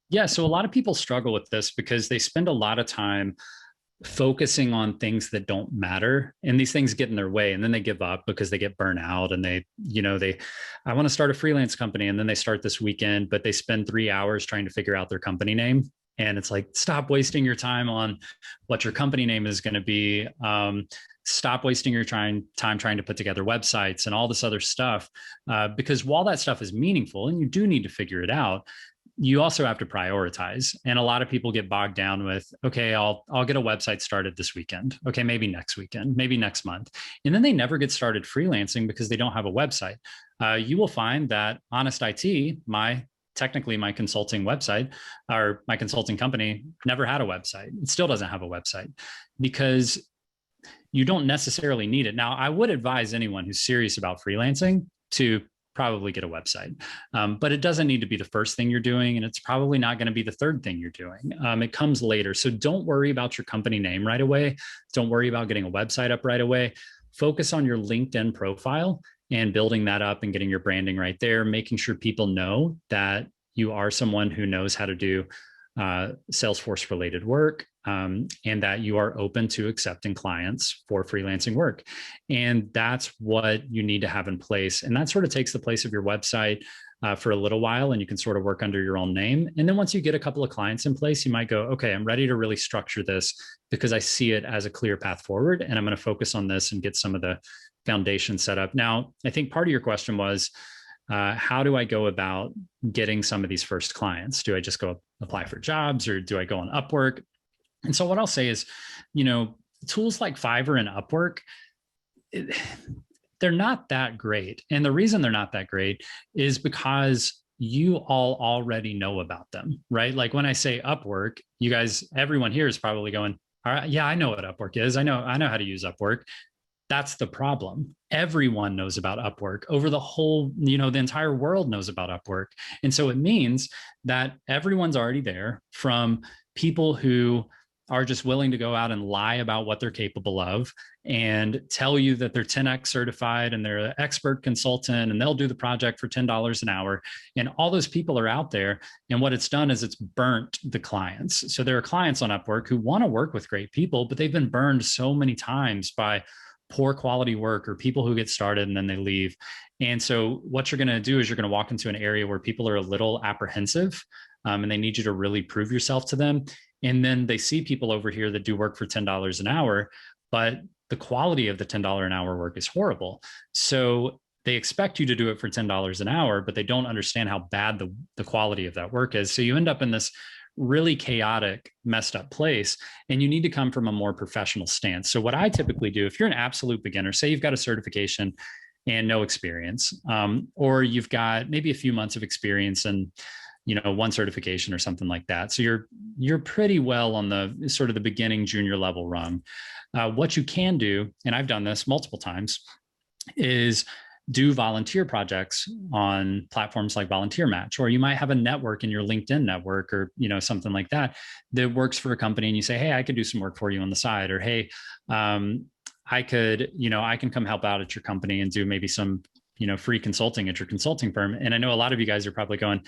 Yeah, so a lot of people struggle with this because they spend a lot of time focusing on things that don't matter, and these things get in their way, and then they give up because they get burnt out, and I want to start a freelance company, and then they start this weekend, but they spend 3 hours trying to figure out their company name. And it's like, stop wasting your time on what your company name is going to be. Stop wasting your time trying to put together websites and all this other stuff, because while that stuff is meaningful and you do need to figure it out, you also have to prioritize. And a lot of people get bogged down with, okay, I'll get a website started this weekend. Okay, maybe next weekend, maybe next month. And then they never get started freelancing because they don't have a website. You will find that Honest IT, technically my consulting website or my consulting company, never had a website. It still doesn't have a website because you don't necessarily need it. Now, I would advise anyone who's serious about freelancing to probably get a website, but it doesn't need to be the first thing you're doing, and it's probably not going to be the third thing you're doing. It comes later. So don't worry about your company name right away. Don't worry about getting a website up right away. Focus on your LinkedIn profile and building that up and getting your branding right there, making sure people know that you are someone who knows how to do Salesforce related work, and that you are open to accepting clients for freelancing work. And that's what you need to have in place. And that sort of takes the place of your website for a little while, and you can sort of work under your own name. And then once you get a couple of clients in place, you might go, okay, I'm ready to really structure this because I see it as a clear path forward. And I'm going to focus on this and get some of the foundation set up. Now, I think part of your question was, how do I go about getting some of these first clients? Do I just go apply for jobs, or do I go on Upwork? And so what I'll say is, tools like Fiverr and Upwork, they're not that great. And the reason they're not that great is because you all already know about them, right? Like when I say Upwork, you guys, everyone here is probably going, all right, yeah, I know what Upwork is. I know how to use Upwork. That's the problem. Everyone knows about Upwork. Over the whole, the entire world knows about Upwork. And so it means that everyone's already there, from people who are just willing to go out and lie about what they're capable of and tell you that they're 10x certified and they're an expert consultant and they'll do the project for $10 an hour. And all those people are out there. And what it's done is it's burnt the clients. So there are clients on Upwork who want to work with great people, but they've been burned so many times by poor quality work or people who get started and then they leave. And so what you're going to do is you're going to walk into an area where people are a little apprehensive, and they need you to really prove yourself to them. And then they see people over here that do work for $10 an hour, but the quality of the $10 an hour work is horrible. So they expect you to do it for $10 an hour, but they don't understand how bad the quality of that work is. So you end up in this really chaotic, messed up place, and you need to come from a more professional stance. So what I typically do, if you're an absolute beginner, say you've got a certification and no experience, or you've got maybe a few months of experience and one certification or something like that. So you're pretty well on the sort of the beginning junior level rung. What you can do, and I've done this multiple times, is do volunteer projects on platforms like Volunteer Match, or you might have a network in your LinkedIn network, or something like that works for a company, and you say, hey, I could do some work for you on the side, or hey, I can come help out at your company and do maybe some free consulting at your consulting firm. And I know a lot of you guys are probably going,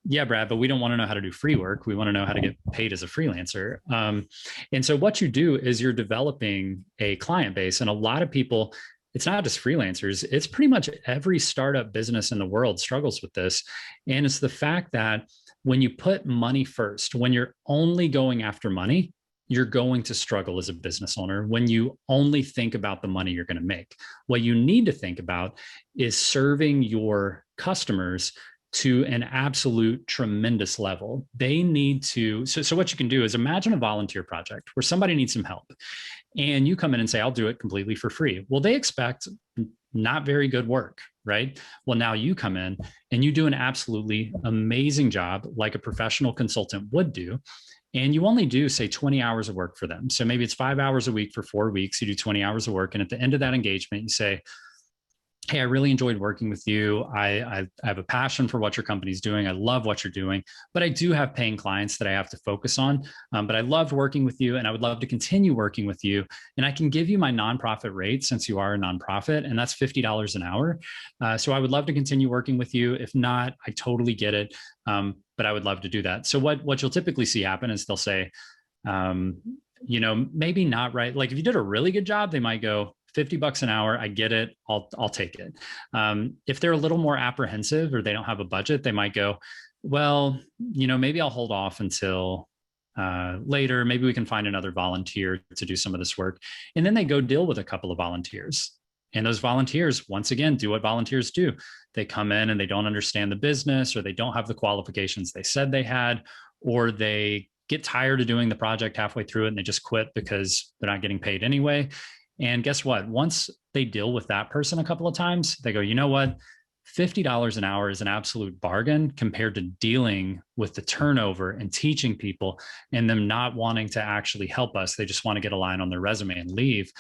yeah, Brad, but we don't want to know how to do free work. We want to know how to get paid as a freelancer. And so what you do is you're developing a client base, and a lot of people, it's not just freelancers, it's pretty much every startup business in the world struggles with this. And it's the fact that when you put money first, when you're only going after money, you're going to struggle as a business owner when you only think about the money you're going to make. What you need to think about is serving your customers to an absolute tremendous level. They need to, so what you can do is imagine a volunteer project where somebody needs some help, and you come in and say, I'll do it completely for free. Well, they expect not very good work, right? Well, now you come in and you do an absolutely amazing job like a professional consultant would do. And you only do, say, 20 hours of work for them. So maybe it's 5 hours a week for 4 weeks. You do 20 hours of work. And at the end of that engagement, you say, hey, I really enjoyed working with you. I have a passion for what your company's doing. I love what you're doing, but I do have paying clients that I have to focus on. But I loved working with you, and I would love to continue working with you. And I can give you my nonprofit rate, since you are a nonprofit, and that's $50 an hour. So I would love to continue working with you. If not, I totally get it. But I would love to do that. So what you'll typically see happen is they'll say, maybe not right. Like if you did a really good job, they might go, $50 an hour, I get it, I'll take it. If they're a little more apprehensive or they don't have a budget, they might go, well, maybe I'll hold off until later. Maybe we can find another volunteer to do some of this work. And then they go deal with a couple of volunteers. And those volunteers, once again, do what volunteers do. They come in and they don't understand the business, or they don't have the qualifications they said they had, or they get tired of doing the project halfway through it and they just quit because they're not getting paid anyway. And guess what? Once they deal with that person a couple of times, they go, you know what? $50 an hour is an absolute bargain compared to dealing with the turnover and teaching people and them not wanting to actually help us. They just want to get a line on their resume and leave.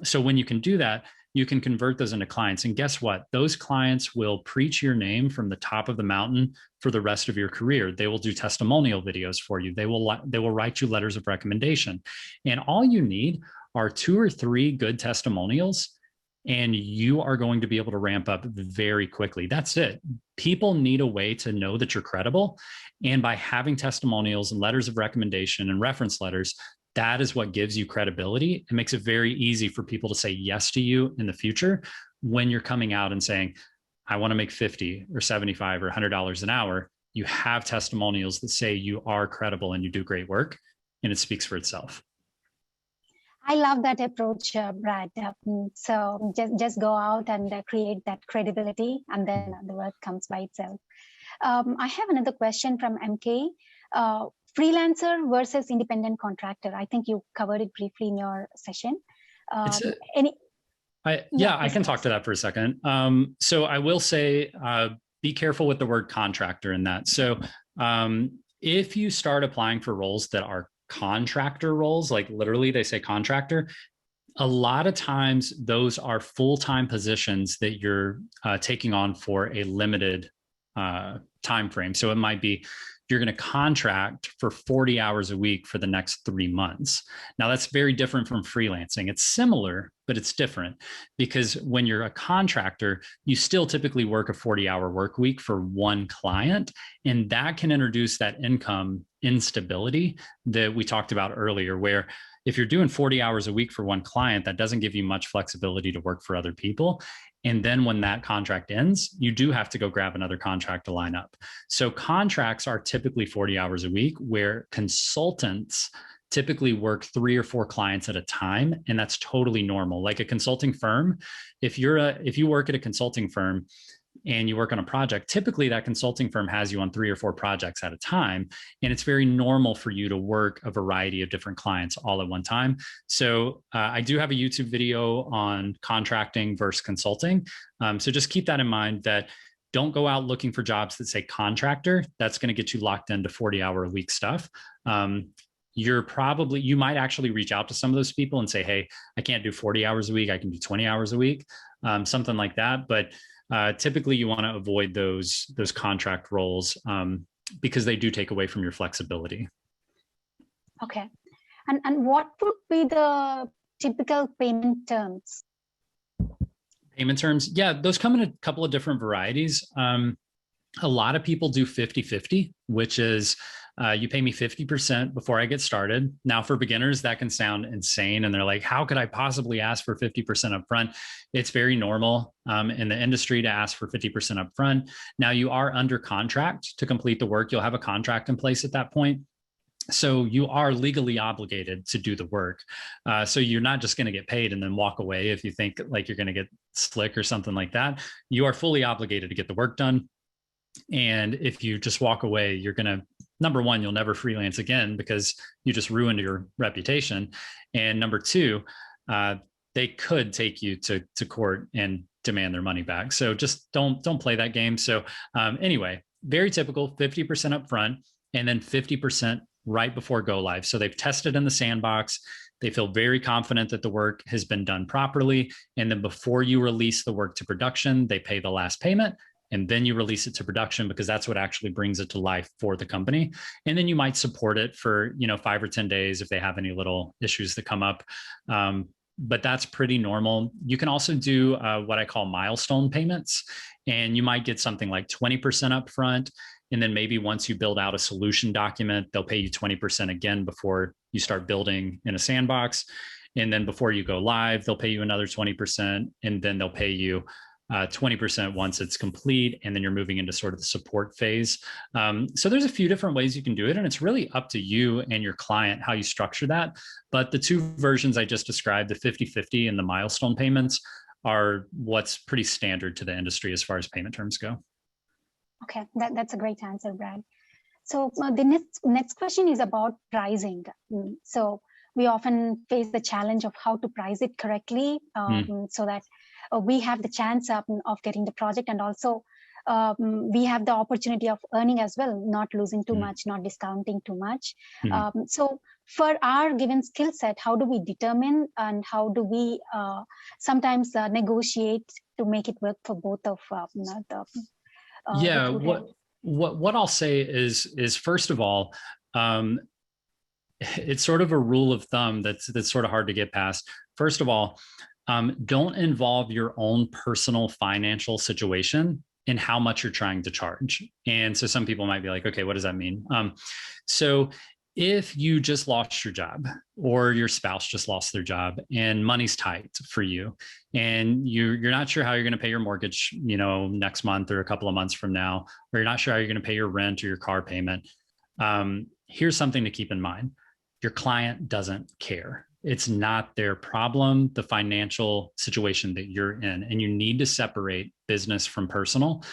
So when you can do that, you can convert those into clients. And guess what? Those clients will preach your name from the top of the mountain for the rest of your career. They will do testimonial videos for you. They will write you letters of recommendation. And all you need are 2 or 3 good testimonials, and you are going to be able to ramp up very quickly. That's it. People need a way to know that you're credible. And by having testimonials and letters of recommendation and reference letters, that is what gives you credibility. It makes it very easy for people to say yes to you in the future when you're coming out and saying, I want to make $50 or $75 or $100 an hour. You have testimonials that say you are credible and you do great work, and it speaks for itself. I love that approach, Brad. So just go out and create that credibility, and then the work comes by itself. I have another question from MK. Freelancer versus independent contractor. I think you covered it briefly in your session. I can talk to that for a second. So I will say, be careful with the word contractor in that. So if you start applying for roles that are contractor roles, like literally they say contractor, a lot of times those are full-time positions that you're taking on for a limited time frame. So it might be you're going to contract for 40 hours a week for the next 3 months. Now that's very different from freelancing. It's similar, but it's different because when you're a contractor, you still typically work a 40-hour work week for one client, and that can introduce that income instability that we talked about earlier, where if you're doing 40 hours a week for one client, that doesn't give you much flexibility to work for other people. And then when that contract ends, you do have to go grab another contract to line up. So contracts are typically 40 hours a week, where consultants typically work 3 or 4 clients at a time. And that's totally normal. Like a consulting firm, if you work at a consulting firm and you work on a project, typically that consulting firm has you on 3 or 4 projects at a time. And it's very normal for you to work a variety of different clients all at one time. So I do have a YouTube video on contracting versus consulting. So just keep that in mind, that don't go out looking for jobs that say contractor. That's going to get you locked into 40-hour a week stuff. You might actually reach out to some of those people and say, hey, I can't do 40 hours a week. I can do 20 hours a week, something like that. But typically you want to avoid those contract roles because they do take away from your flexibility. Okay. And what would be the typical payment terms? Payment terms? Yeah, those come in a couple of different varieties. A lot of people do 50-50, which is you pay me 50% before I get started. Now, for beginners, that can sound insane. And they're like, how could I possibly ask for 50% upfront? It's very normal in the industry to ask for 50% upfront. Now, you are under contract to complete the work. You'll have a contract in place at that point. So you are legally obligated to do the work. So you're not just going to get paid and then walk away if you think like you're going to get slick or something like that. You are fully obligated to get the work done. And if you just walk away, you're going to, number one, you'll never freelance again because you just ruined your reputation. And number two, they could take you to court and demand their money back. So just don't play that game. So anyway, very typical, 50% upfront and then 50% right before go live. So they've tested in the sandbox. They feel very confident that the work has been done properly. And then before you release the work to production, they pay the last payment. And then you release it to production because that's what actually brings it to life for the company. And then you might support it for 5 or 10 days if they have any little issues that come up. But that's pretty normal. You can also do what I call milestone payments. And you might get something like 20% upfront. And then maybe once you build out a solution document, they'll pay you 20% again before you start building in a sandbox. And then before you go live, they'll pay you another 20%. And then they'll pay you 20% once it's complete, and then you're moving into sort of the support phase. So there's a few different ways you can do it, and it's really up to you and your client how you structure that. But the 2 versions I just described, the 50-50 and the milestone payments, are what's pretty standard to the industry as far as payment terms go. Okay, that's a great answer, Brad. So the next question is about pricing. So we often face the challenge of how to price it correctly so that we have the chance of getting the project, and also we have the opportunity of earning as well, not losing too much, not discounting too much. So for our given skill set, how do we determine and how do we sometimes negotiate to make it work for both of what I'll say is first of all, it's sort of a rule of thumb that's sort of hard to get past. First of all, don't involve your own personal financial situation in how much you're trying to charge. And so some people might be like, okay, what does that mean? So if you just lost your job or your spouse just lost their job and money's tight for you and you're not sure how you're going to pay your mortgage, next month or a couple of months from now, or you're not sure how you're going to pay your rent or your car payment, here's something to keep in mind. Your client doesn't care. It's not their problem, the financial situation that you're in, and you need to separate business from personal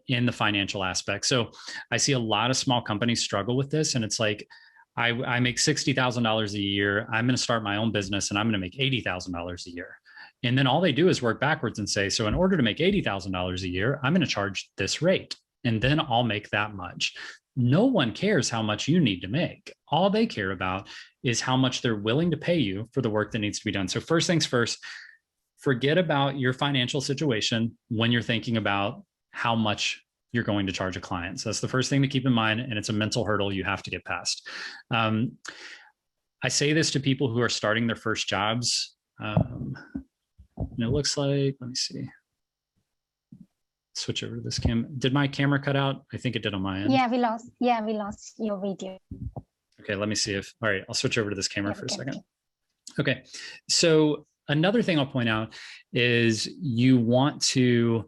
in the financial aspect. So I see a lot of small companies struggle with this, and it's like, I make $60,000 a year. I'm going to start my own business and I'm going to make $80,000 a year. And then all they do is work backwards and say, so in order to make $80,000 a year, I'm going to charge this rate, and then I'll make that much. No one cares how much you need to make. All they care about is how much they're willing to pay you for the work that needs to be done. So first things first, forget about your financial situation when you're thinking about how much you're going to charge a client. So that's the first thing to keep in mind, and it's a mental hurdle you have to get past. I say this to people who are starting their first jobs. And it looks like, let me see. Switch over to this Did my camera cut out? I think it did on my end. Yeah, we lost your video. Okay, let me see all right, I'll switch over to this camera for a second. Okay, so another thing I'll point out is you want to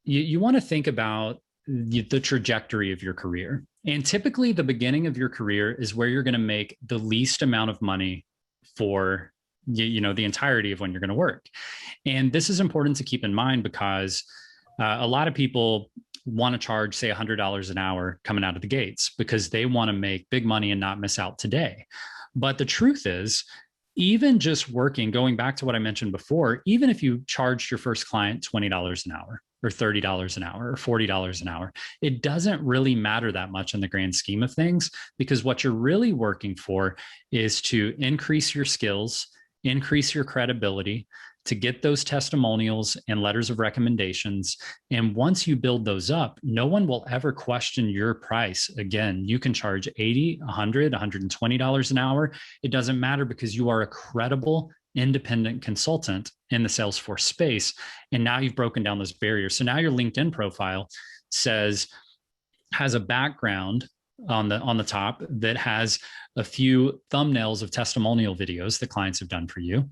you want to think about the trajectory of your career. And typically the beginning of your career is where you're going to make the least amount of money for the entirety of when you're going to work. And this is important to keep in mind because a lot of people want to charge, say, $100 an hour coming out of the gates because they want to make big money and not miss out today. But the truth is, even just working, going back to what I mentioned before, even if you charged your first client $20 an hour or $30 an hour or $40 an hour, it doesn't really matter that much in the grand scheme of things, because what you're really working for is to increase your skills, increase your credibility, to get those testimonials and letters of recommendations. And once you build those up, no one will ever question your price again. You can charge $80, $100, $120 an hour. It doesn't matter, because you are a credible, independent consultant in the Salesforce space. And now you've broken down those barriers. So now your LinkedIn profile has a background on the top that has a few thumbnails of testimonial videos that clients have done for you.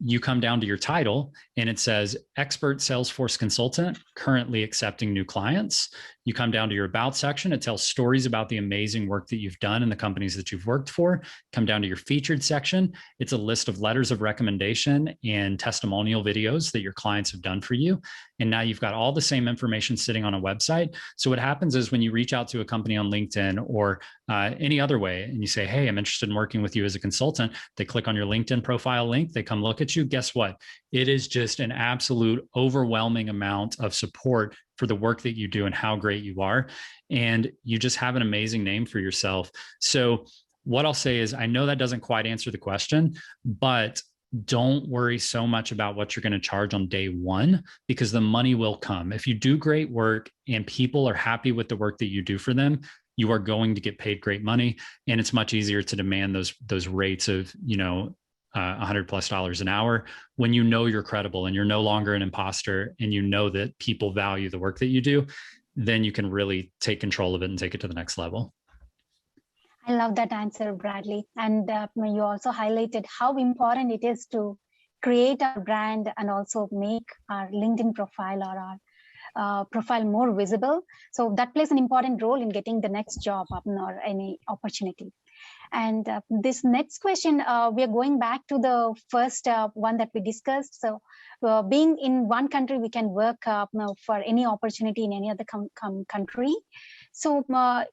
You come down to your title and it says expert Salesforce consultant, currently accepting new clients. You come down to your about section. It tells stories about the amazing work that you've done in the companies that you've worked for. Come down to your featured section. It's a list of letters of recommendation and testimonial videos that your clients have done for you. And now you've got all the same information sitting on a website. So what happens is when you reach out to a company on LinkedIn or any other way, and you say, hey, I'm interested in working with you as a consultant, they click on your LinkedIn profile link, they come look at you. Guess what? It is just an absolute overwhelming amount of support for the work that you do and how great you are. And you just have an amazing name for yourself. So what I'll say is, I know that doesn't quite answer the question, but don't worry so much about what you're going to charge on day one, because the money will come. If you do great work and people are happy with the work that you do for them, you are going to get paid great money. And it's much easier to demand those rates of, $100+ an hour when you know you're credible and you're no longer an imposter, and you know that people value the work that you do. Then you can really take control of it and take it to the next level. I love that answer, Bradley. And you also highlighted how important it is to create our brand and also make our LinkedIn profile or our profile more visible. So that plays an important role in getting the next job or any opportunity. And this next question, we are going back to the first one that we discussed. So being in one country, we can work for any opportunity in any other country. So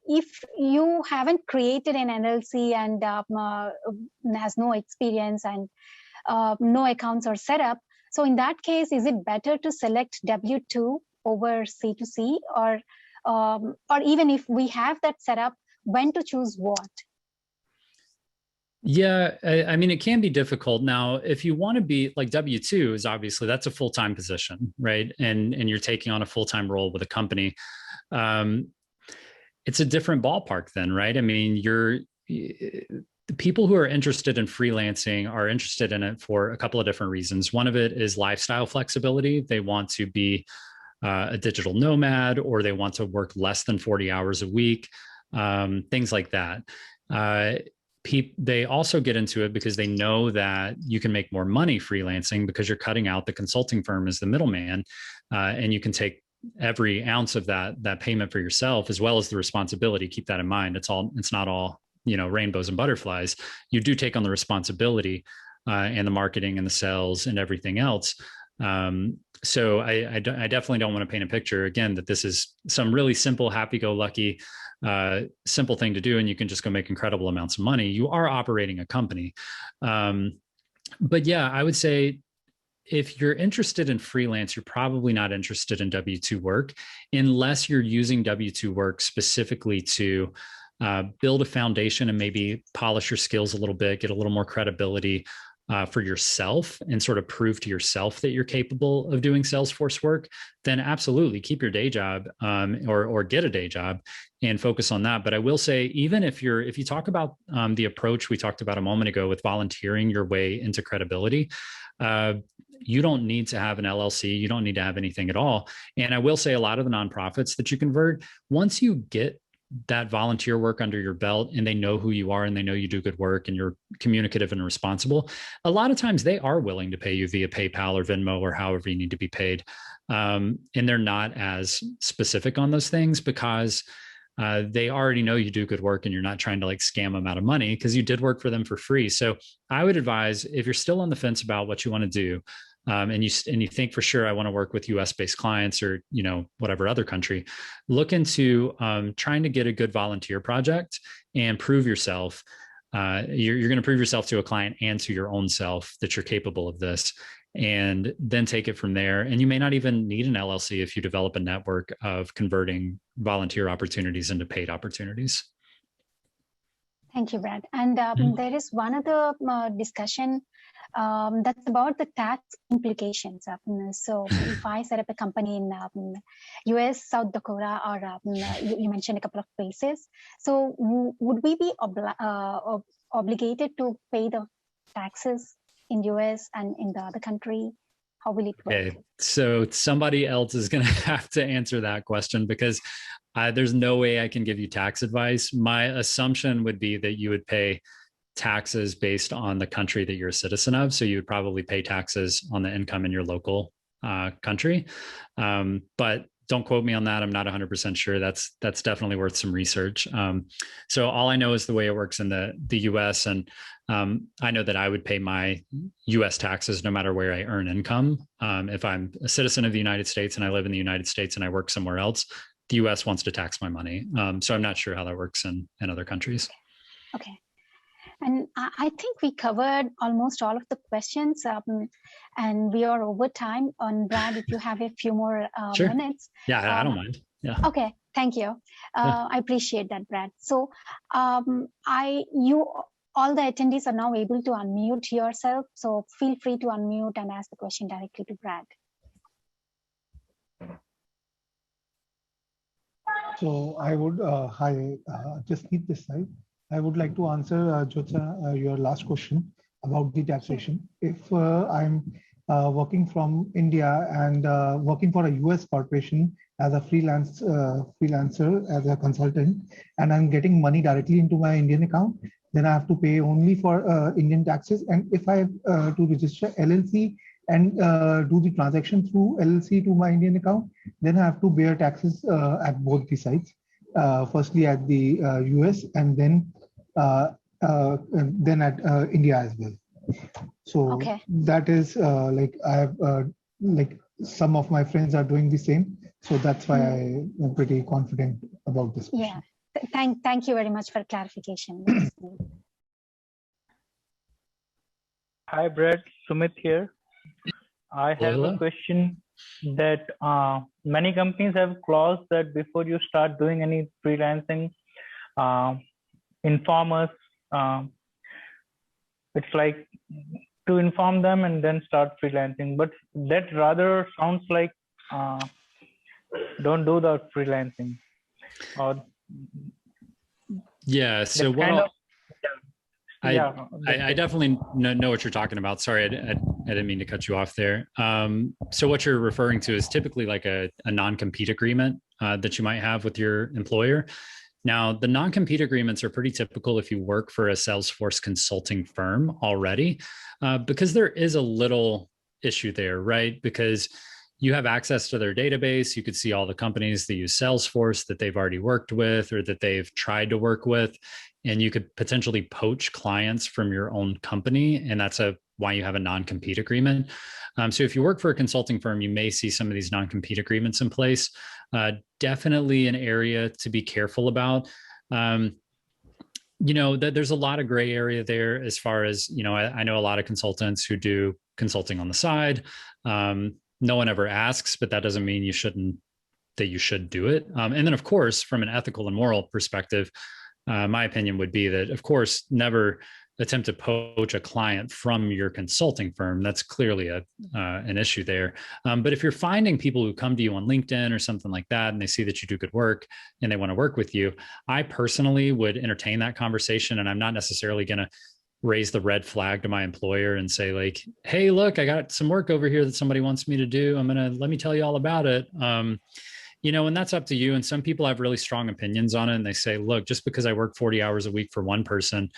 if you haven't created an LLC and has no experience and no accounts are set up, So in that case, is it better to select W2 over C2C, or even if we have that set up, when to choose what? Yeah, I mean, it can be difficult. Now, if you want to be like W2 is obviously that's a full-time position, right? And you're taking on a full-time role with a company. It's a different ballpark then, right? I mean, the people who are interested in freelancing are interested in it for a couple of different reasons. One of it is lifestyle flexibility. They want to be a digital nomad, or they want to work less than 40 hours a week, things like that. They also get into it because they know that you can make more money freelancing because you're cutting out the consulting firm as the middleman, and you can take every ounce of that payment for yourself, as well as the responsibility. Keep that in mind. It's not all, rainbows and butterflies. You do take on the responsibility and the marketing and the sales and everything else. So I definitely don't want to paint a picture again that this is some really simple, happy-go-lucky, simple thing to do, and you can just go make incredible amounts of money. You are operating a company. But yeah, I would say if you're interested in freelance, you're probably not interested in W2 work unless you're using W2 work specifically to build a foundation and maybe polish your skills a little bit, get a little more credibility for yourself, and sort of prove to yourself that you're capable of doing Salesforce work. Then absolutely keep your day job, or get a day job and focus on that. But I will say, even if you talk about the approach we talked about a moment ago with volunteering your way into credibility, you don't need to have an LLC. You don't need to have anything at all. And I will say a lot of the nonprofits that you convert, once you get that volunteer work under your belt and they know who you are and they know you do good work and you're communicative and responsible, a lot of times they are willing to pay you via PayPal or Venmo or however you need to be paid. And they're not as specific on those things because they already know you do good work and you're not trying to like scam them out of money because you did work for them for free. So I would advise, if you're still on the fence about what you want to do, and you think for sure I want to work with US based clients or whatever other country, look into trying to get a good volunteer project and prove yourself. You're going to prove yourself to a client and to your own self that you're capable of this, and then take it from there. And you may not even need an LLC if you develop a network of converting volunteer opportunities into paid opportunities. Thank you, Brad. And there is one other discussion that's about the tax implications. So if I set up a company in US, South Dakota, or you mentioned a couple of places, so would we be obligated to pay the taxes in US and in the other country? How will it work? Okay, so somebody else is going to have to answer that question because there's no way I can give you tax advice. My assumption would be that you would pay taxes based on the country that you're a citizen of. So you would probably pay taxes on the income in your local country. But don't quote me on that. I'm not 100% sure. That's definitely worth some research. So all I know is the way it works in the US. And I know that I would pay my US taxes no matter where I earn income. If I'm a citizen of the United States and I live in the United States and I work somewhere else, the US wants to tax my money. So I'm not sure how that works in other countries. Okay. And I think we covered almost all of the questions, and we are over time. On Brad, if you have a few more Sure. minutes. Yeah, I don't mind. Yeah. Okay, thank you. I appreciate that, Brad. So all the attendees are now able to unmute yourself. So feel free to unmute and ask the question directly to Brad. So I would, just keep this side. I would like to answer, Jyotsa, your last question about the taxation. If I'm working from India and working for a US corporation as a freelancer, as a consultant, and I'm getting money directly into my Indian account, then I have to pay only for Indian taxes. And if I have to register LLC and do the transaction through LLC to my Indian account, then I have to bear taxes at both the sites. Firstly at the US and then at India as well. So okay. That is like I have like some of my friends are doing the same. So that's why I am pretty confident about this question. Yeah, thank you very much for clarification. Hi Brad, Sumit here. I have a question that many companies have clause that before you start doing any freelancing, inform us. It's like to inform them and then start freelancing, but that rather sounds like don't do the freelancing. Or yeah. So what? I definitely know what you're talking about. Sorry, I didn't mean to cut you off there. So what you're referring to is typically like a non-compete agreement that you might have with your employer. Now, the non-compete agreements are pretty typical if you work for a Salesforce consulting firm already, because there is a little issue there, right? Because you have access to their database. You could see all the companies that use Salesforce that they've already worked with or that they've tried to work with. And you could potentially poach clients from your own company. And that's why you have a non-compete agreement. So if you work for a consulting firm, you may see some of these non-compete agreements in place. Definitely an area to be careful about. There's a lot of gray area there as far as, I know a lot of consultants who do consulting on the side. No one ever asks, but that doesn't mean you should do it. And then of course, from an ethical and moral perspective, my opinion would be that, of course, never attempt to poach a client from your consulting firm. That's clearly an issue there. But if you're finding people who come to you on LinkedIn or something like that, and they see that you do good work and they want to work with you, I personally would entertain that conversation. And I'm not necessarily going to raise the red flag to my employer and say like, hey, look, I got some work over here that somebody wants me to do. Let me tell you all about it. And that's up to you. And some people have really strong opinions on it. And they say, look, just because I work 40 hours a week for one person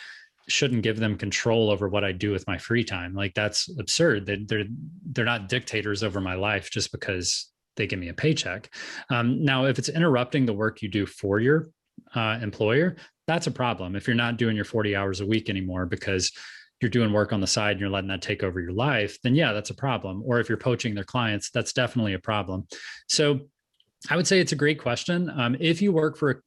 shouldn't give them control over what I do with my free time. Like that's absurd. They're not dictators over my life just because they give me a paycheck. Now, if it's interrupting the work you do for your employer, that's a problem. If you're not doing your 40 hours a week anymore because you're doing work on the side and you're letting that take over your life, then yeah, that's a problem. Or if you're poaching their clients, that's definitely a problem. So I would say it's a great question. If you work for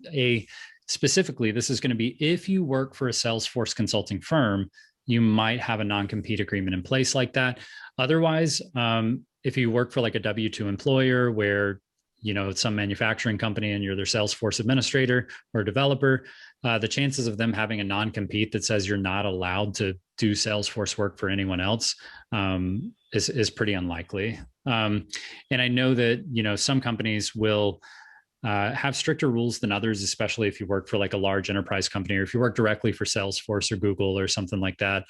specifically, this is going to be if you work for a Salesforce consulting firm, you might have a non-compete agreement in place like that. Otherwise, if you work for like a W-2 employer where, it's some manufacturing company and you're their Salesforce administrator or developer, the chances of them having a non-compete that says you're not allowed to do Salesforce work for anyone else is pretty unlikely. And I know that, some companies will have stricter rules than others, especially if you work for like a large enterprise company or if you work directly for Salesforce or Google or something like that.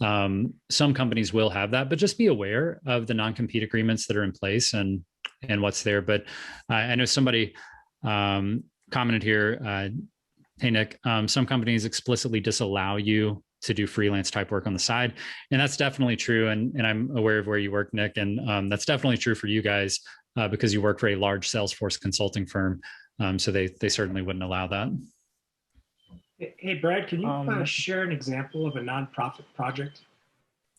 Some companies will have that, but just be aware of the non-compete agreements that are in place and what's there. But I know somebody commented here, hey, Nick, some companies explicitly disallow you to do freelance type work on the side. And that's definitely true. And I'm aware of where you work, Nick. And that's definitely true for you guys because you work for a large Salesforce consulting firm. So they certainly wouldn't allow that. Hey, Brad, can you share an example of a nonprofit project?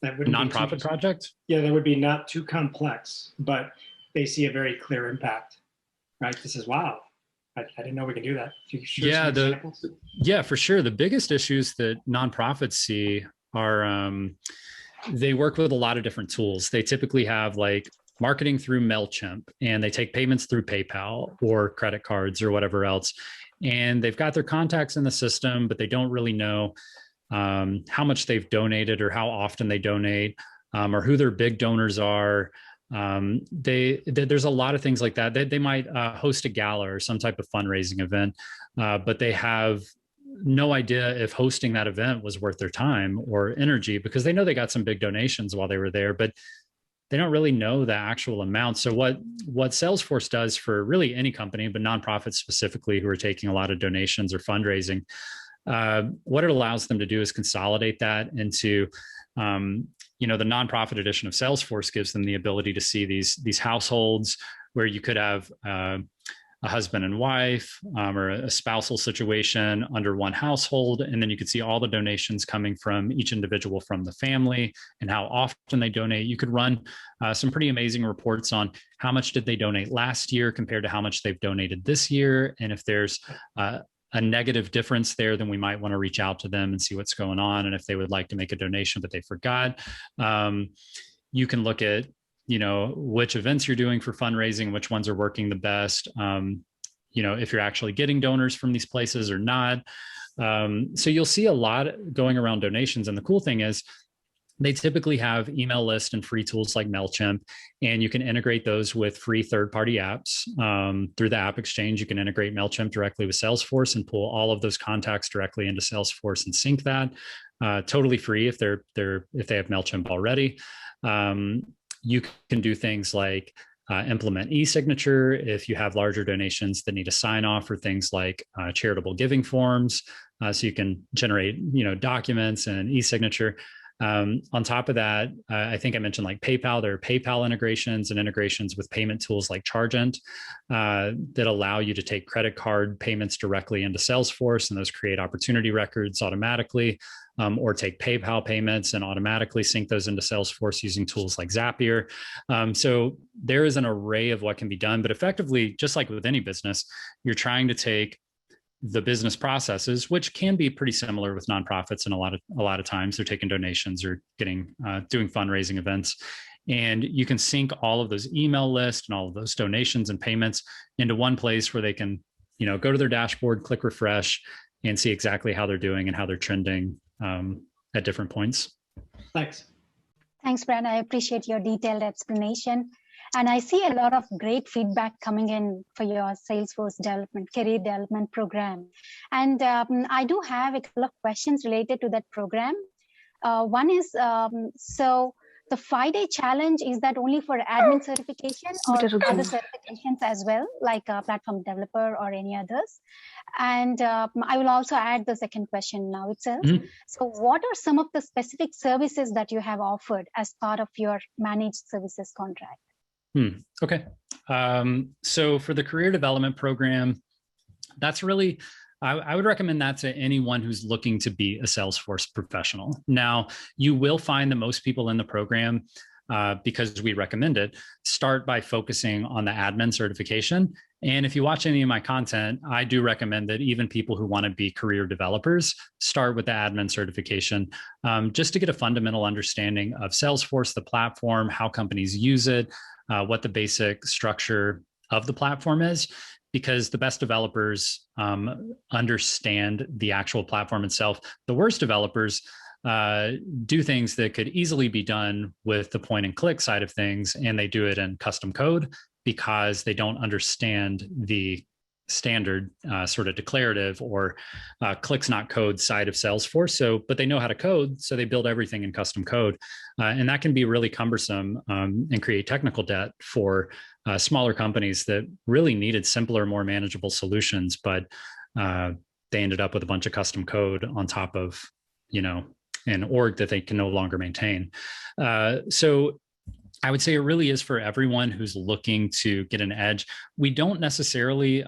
That would nonprofit project? Yeah, that would be not too complex, but they see a very clear impact, right? This is, wow, I didn't know we could do that. Yeah, for sure. The biggest issues that nonprofits see are they work with a lot of different tools. They typically have like marketing through MailChimp and they take payments through PayPal or credit cards or whatever else. And they've got their contacts in the system, but they don't really know how much they've donated or how often they donate or who their big donors are. There's a lot of things like that. They might host a gala or some type of fundraising event, but they have no idea if hosting that event was worth their time or energy because they know they got some big donations while they were there, but they don't really know the actual amount. So what Salesforce does for really any company, but nonprofits specifically who are taking a lot of donations or fundraising, what it allows them to do is consolidate that into the nonprofit edition of Salesforce gives them the ability to see these households where you could have a husband and wife or a spousal situation under one household. And then you could see all the donations coming from each individual from the family and how often they donate. You could run some pretty amazing reports on how much did they donate last year compared to how much they've donated this year. And if there's a negative difference there, then we might want to reach out to them and see what's going on. And if they would like to make a donation, but they forgot, you can look at which events you're doing for fundraising, which ones are working the best, if you're actually getting donors from these places or not. So you'll see a lot going around donations. And the cool thing is they typically have email lists and free tools like MailChimp, and you can integrate those with free third-party apps. Through the App Exchange, you can integrate MailChimp directly with Salesforce and pull all of those contacts directly into Salesforce and sync that. Totally free if they have MailChimp already. You can do things like implement e-signature if you have larger donations that need a sign off, or things like charitable giving forms. So you can generate, documents and e-signature. On top of that, I think I mentioned like PayPal. There are PayPal integrations and integrations with payment tools like Chargent that allow you to take credit card payments directly into Salesforce, and those create opportunity records automatically, or take PayPal payments and automatically sync those into Salesforce using tools like Zapier. So there is an array of what can be done, but effectively, just like with any business, you're trying to take the business processes, which can be pretty similar with nonprofits, and a lot of times they're taking donations or doing fundraising events, and you can sync all of those email lists and all of those donations and payments into one place where they can, go to their dashboard, click refresh, and see exactly how they're doing and how they're trending at different points. Thanks. Thanks, Brad. I appreciate your detailed explanation. And I see a lot of great feedback coming in for your Salesforce career development program. And I do have a couple of questions related to that program. One is, so the 5-day challenge, is that only for admin certification or other certifications as well, like platform developer or any others? And I will also add the second question now itself. Mm-hmm. So what are some of the specific services that you have offered as part of your managed services contract? Okay. So for the career development program, that's really, I would recommend that to anyone who's looking to be a Salesforce professional. Now, you will find that most people in the program, because we recommend it, start by focusing on the admin certification. And if you watch any of my content, I do recommend that even people who want to be career developers start with the admin certification, just to get a fundamental understanding of Salesforce, the platform, how companies use it, what the basic structure of the platform is, because the best developers understand the actual platform itself. The worst developers do things that could easily be done with the point and click side of things, and they do it in custom code because they don't understand the standard sort of declarative or clicks not code side of Salesforce. So, but they know how to code, so they build everything in custom code, and that can be really cumbersome and create technical debt for smaller companies that really needed simpler, more manageable solutions, but they ended up with a bunch of custom code on top of, an org that they can no longer maintain. So I would say it really is for everyone who's looking to get an edge. We don't necessarily,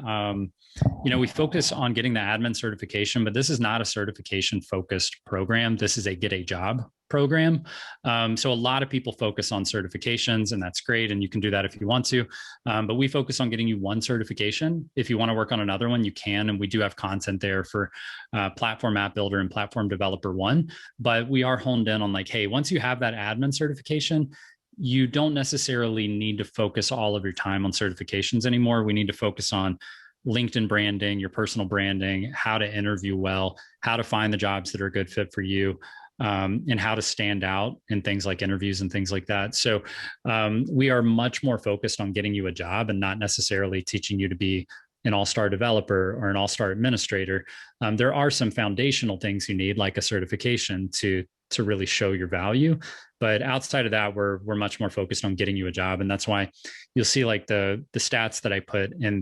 we focus on getting the admin certification, but this is not a certification focused program. This is a get a job program. So a lot of people focus on certifications, and that's great. And you can do that if you want to, but we focus on getting you one certification. If you want to work on another one, you can. And we do have content there for Platform App Builder and Platform Developer 1, but we are honed in on like, hey, once you have that admin certification, you don't necessarily need to focus all of your time on certifications anymore. We need to focus on LinkedIn branding, your personal branding, how to interview well, how to find the jobs that are a good fit for you, and how to stand out in things like interviews and things like that. So we are much more focused on getting you a job and not necessarily teaching you to be an all-star developer or an all-star administrator. There are some foundational things you need, like a certification to really show your value. But outside of that, we're much more focused on getting you a job. And that's why you'll see like the stats that I put in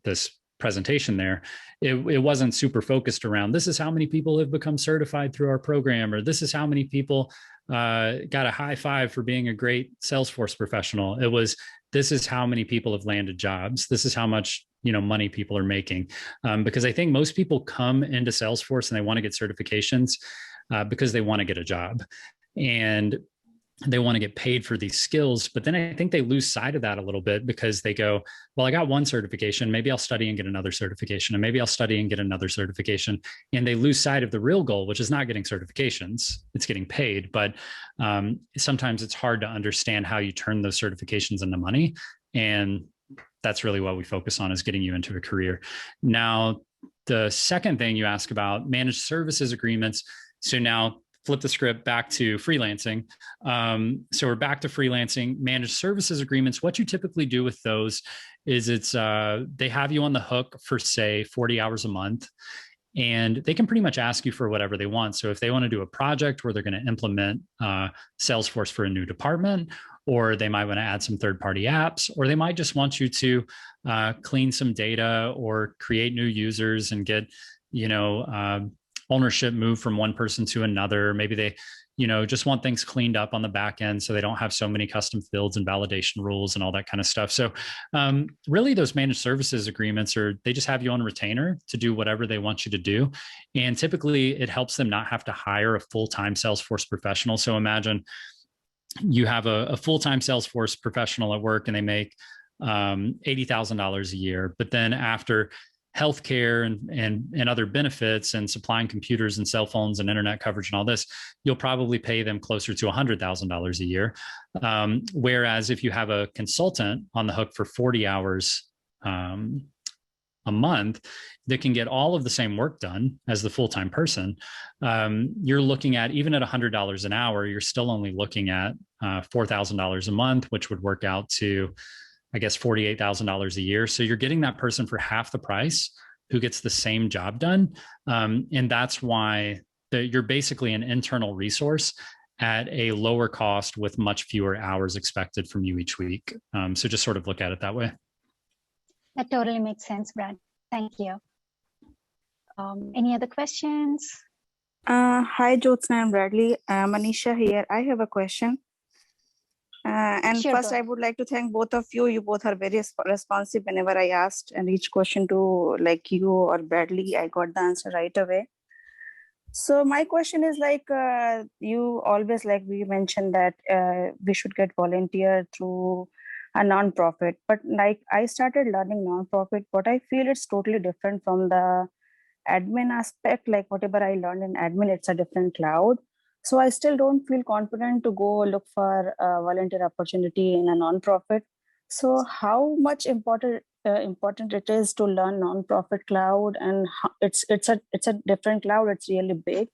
this presentation there. It wasn't super focused around, this is how many people have become certified through our program, or this is how many people got a high five for being a great Salesforce professional. It was, this is how many people have landed jobs. This is how much money people are making. Because I think most people come into Salesforce and they want to get certifications because they want to get a job. And they want to get paid for these skills, but then I think they lose sight of that a little bit because they go, well, I got one certification, maybe I'll study and get another certification, and maybe I'll study and get another certification. And they lose sight of the real goal, which is not getting certifications, it's getting paid. But sometimes it's hard to understand how you turn those certifications into money. And that's really what we focus on, is getting you into a career. Now, the second thing you ask about, managed services agreements. So now flip the script back to freelancing. So we're back to freelancing. Managed services agreements, what you typically do with those is they have you on the hook for, say, 40 hours a month, and they can pretty much ask you for whatever they want. So if they want to do a project where they're going to implement Salesforce for a new department, or they might want to add some third-party apps, or they might just want you to clean some data or create new users and get, ownership moved from one person to another. Maybe they, just want things cleaned up on the back end so they don't have so many custom fields and validation rules and all that kind of stuff. So really those managed services agreements they just have you on retainer to do whatever they want you to do. And typically it helps them not have to hire a full-time Salesforce professional. So imagine you have a full-time Salesforce professional at work and they make $80,000 a year, but then after healthcare and other benefits and supplying computers and cell phones and internet coverage and all this, you'll probably pay them closer to $100,000 a year. Whereas if you have a consultant on the hook for 40 hours a month that can get all of the same work done as the full-time person, you're looking at, even at $100 an hour, you're still only looking at $4,000 a month, which would work out to, I guess, $48,000 a year. So you're getting that person for half the price who gets the same job done. And that's why you're basically an internal resource at a lower cost with much fewer hours expected from you each week. So just sort of look at it that way. That totally makes sense, Brad. Thank you. Any other questions? Hi, Jyotsna and Bradley. Manisha here. I have a question. And Sure, first, I would like to thank both of you. You both are very responsive whenever I asked and each question to you or Bradley, I got the answer right away. So my question is you always, we mentioned that we should get volunteer through a nonprofit, but I started learning nonprofit, but I feel it's totally different from the admin aspect. Whatever I learned in admin, it's a different cloud. So I still don't feel confident to go look for a volunteer opportunity in a nonprofit. So how much important it is to learn nonprofit cloud, and it's a different cloud. It's really big.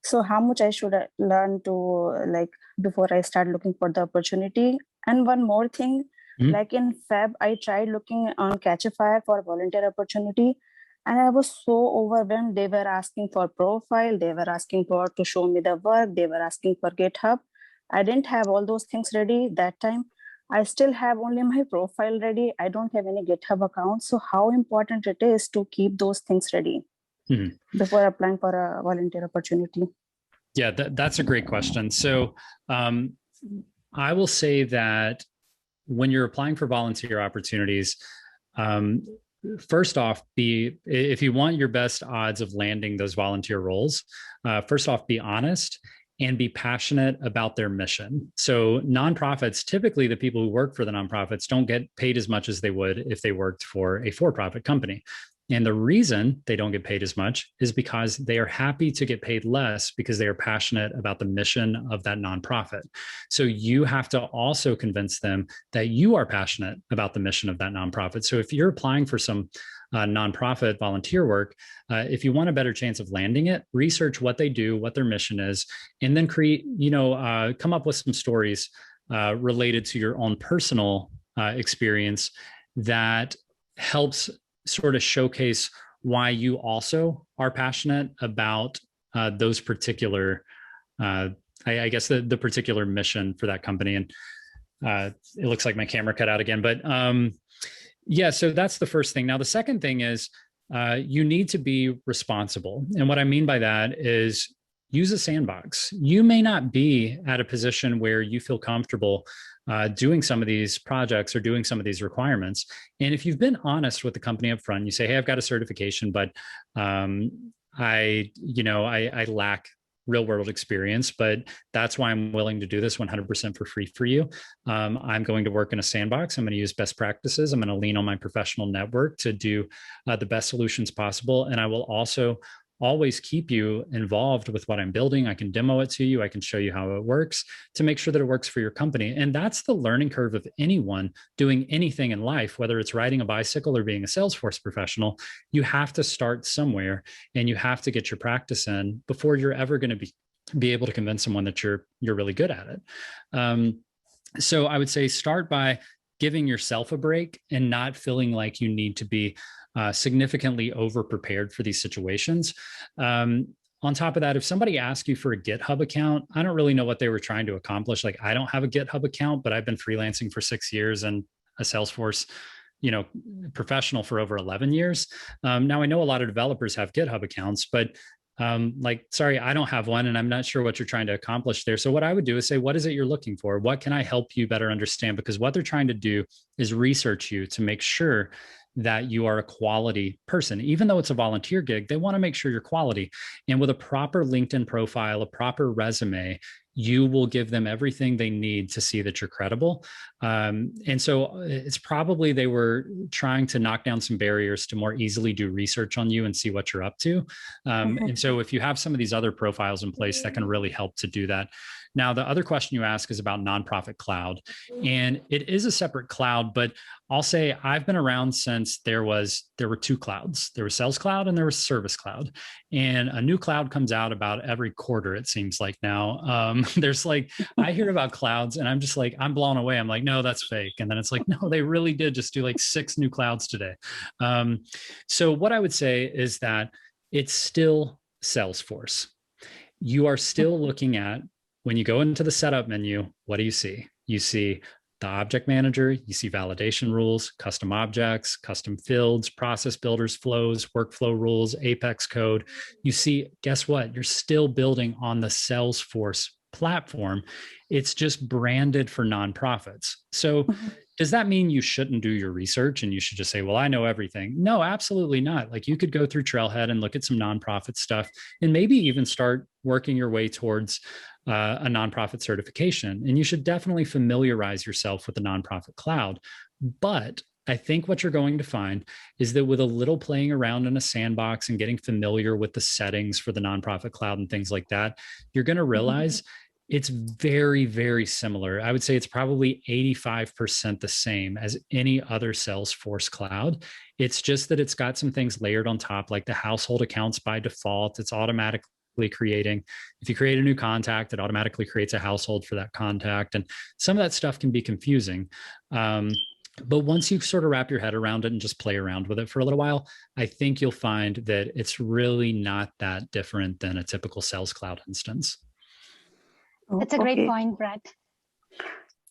So how much I should learn to before I start looking for the opportunity? And one more thing, in Feb, I tried looking on Catchafire for volunteer opportunity. And I was so overwhelmed. They were asking for profile. They were asking to show me the work. They were asking for GitHub. I didn't have all those things ready that time. I still have only my profile ready. I don't have any GitHub account. So how important it is to keep those things ready before applying for a volunteer opportunity? Yeah, that's a great question. So I will say that when you're applying for volunteer opportunities, first off, if you want your best odds of landing those volunteer roles, first off, be honest and be passionate about their mission. So nonprofits, typically the people who work for the nonprofits don't get paid as much as they would if they worked for a for-profit company. And the reason they don't get paid as much is because they are happy to get paid less because they are passionate about the mission of that nonprofit. So you have to also convince them that you are passionate about the mission of that nonprofit. So if you're applying for some nonprofit volunteer work, if you want a better chance of landing it, research what they do, what their mission is, and then come up with some stories related to your own personal experience that helps sort of showcase why you also are passionate about those particular, I guess the particular mission for that company. And it looks like my camera cut out again, but yeah, so that's the first thing. Now, the second thing is you need to be responsible. And what I mean by that is use a sandbox. You may not be at a position where you feel comfortable doing some of these projects or doing some of these requirements. And if you've been honest with the company up front, you say, hey, I've got a certification, but I lack real world experience, but that's why I'm willing to do this 100% for free for you. I'm going to work in a sandbox. I'm going to use best practices. I'm going to lean on my professional network to do the best solutions possible. And I will also always keep you involved with what I'm building. I can demo it to you. I can show you how it works to make sure that it works for your company. And that's the learning curve of anyone doing anything in life, whether it's riding a bicycle or being a Salesforce professional. You have to start somewhere and you have to get your practice in before you're ever going to be able to convince someone that you're really good at it. So I would say start by giving yourself a break and not feeling like you need to be significantly over-prepared for these situations. On top of that, if somebody asks you for a GitHub account, I don't really know what they were trying to accomplish. Like, I don't have a GitHub account, but I've been freelancing for 6 years and a Salesforce, professional for over 11 years. Now I know a lot of developers have GitHub accounts, but sorry, I don't have one and I'm not sure what you're trying to accomplish there. So what I would do is say, what is it you're looking for? What can I help you better understand? Because what they're trying to do is research you to make sure that you are a quality person. Even though it's a volunteer gig, they want to make sure you're quality. And with a proper LinkedIn profile, a proper resume, you will give them everything they need to see that you're credible. And so it's probably they were trying to knock down some barriers to more easily do research on you and see what you're up to. And so if you have some of these other profiles in place, that can really help to do that. Now, the other question you ask is about nonprofit cloud, and it is a separate cloud, but I'll say I've been around since there were two clouds. There was Sales Cloud and there was Service Cloud, and a new cloud comes out about every quarter, it seems like now. There's I hear about clouds and I'm just I'm blown away. I'm like, no, that's fake. And then it's like, no, they really did just do 6 new clouds today. So what I would say is that it's still Salesforce. You are still looking at, when you go into the setup menu, what do you see? You see the object manager, you see validation rules, custom objects, custom fields, process builders, flows, workflow rules, Apex code. You see, guess what? You're still building on the Salesforce platform. It's just branded for nonprofits. So does that mean you shouldn't do your research and you should just say, well, I know everything? No, absolutely not. You could go through Trailhead and look at some nonprofit stuff and maybe even start working your way towards a nonprofit certification. And you should definitely familiarize yourself with the nonprofit cloud. But I think what you're going to find is that with a little playing around in a sandbox and getting familiar with the settings for the nonprofit cloud and things like that, you're going to realize it's very, very similar. I would say it's probably 85% the same as any other Salesforce cloud. It's just that it's got some things layered on top, like the household accounts by default. It's automatically creating, if you create a new contact, it automatically creates a household for that contact. And some of that stuff can be confusing. But once you sort of wrap your head around it and just play around with it for a little while, I think you'll find that it's really not that different than a typical Sales Cloud instance. That's a great point, Brad.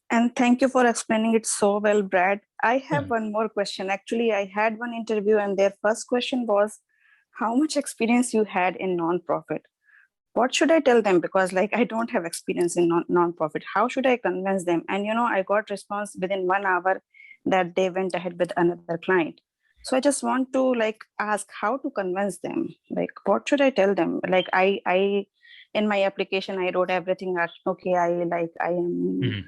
And thank you for explaining it so well, Brad. I have one more question. Actually, I had one interview and their first question was, how much experience you had in nonprofit? What should I tell them? Because I don't have experience in nonprofit. How should I convince them? And I got response within 1 hour that they went ahead with another client. So I just want to ask how to convince them. What should I tell them? I in my application, I wrote everything. Okay, I am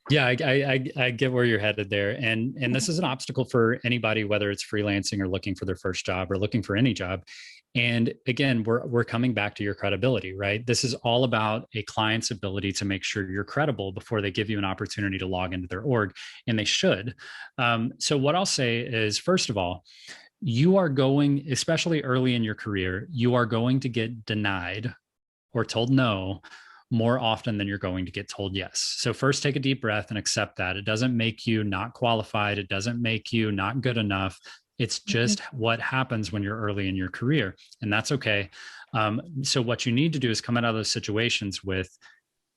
Yeah, I get where you're headed there. And this is an obstacle for anybody, whether it's freelancing or looking for their first job or looking for any job. And again, we're coming back to your credibility, right? This is all about a client's ability to make sure you're credible before they give you an opportunity to log into their org, and they should. So what I'll say is, first of all, you are going, especially early in your career, you are going to get denied or told no more often than you're going to get told yes. So first, take a deep breath and accept that. It doesn't make you not qualified. It doesn't make you not good enough. It's just what happens when you're early in your career, and that's okay. So what you need to do is come out of those situations with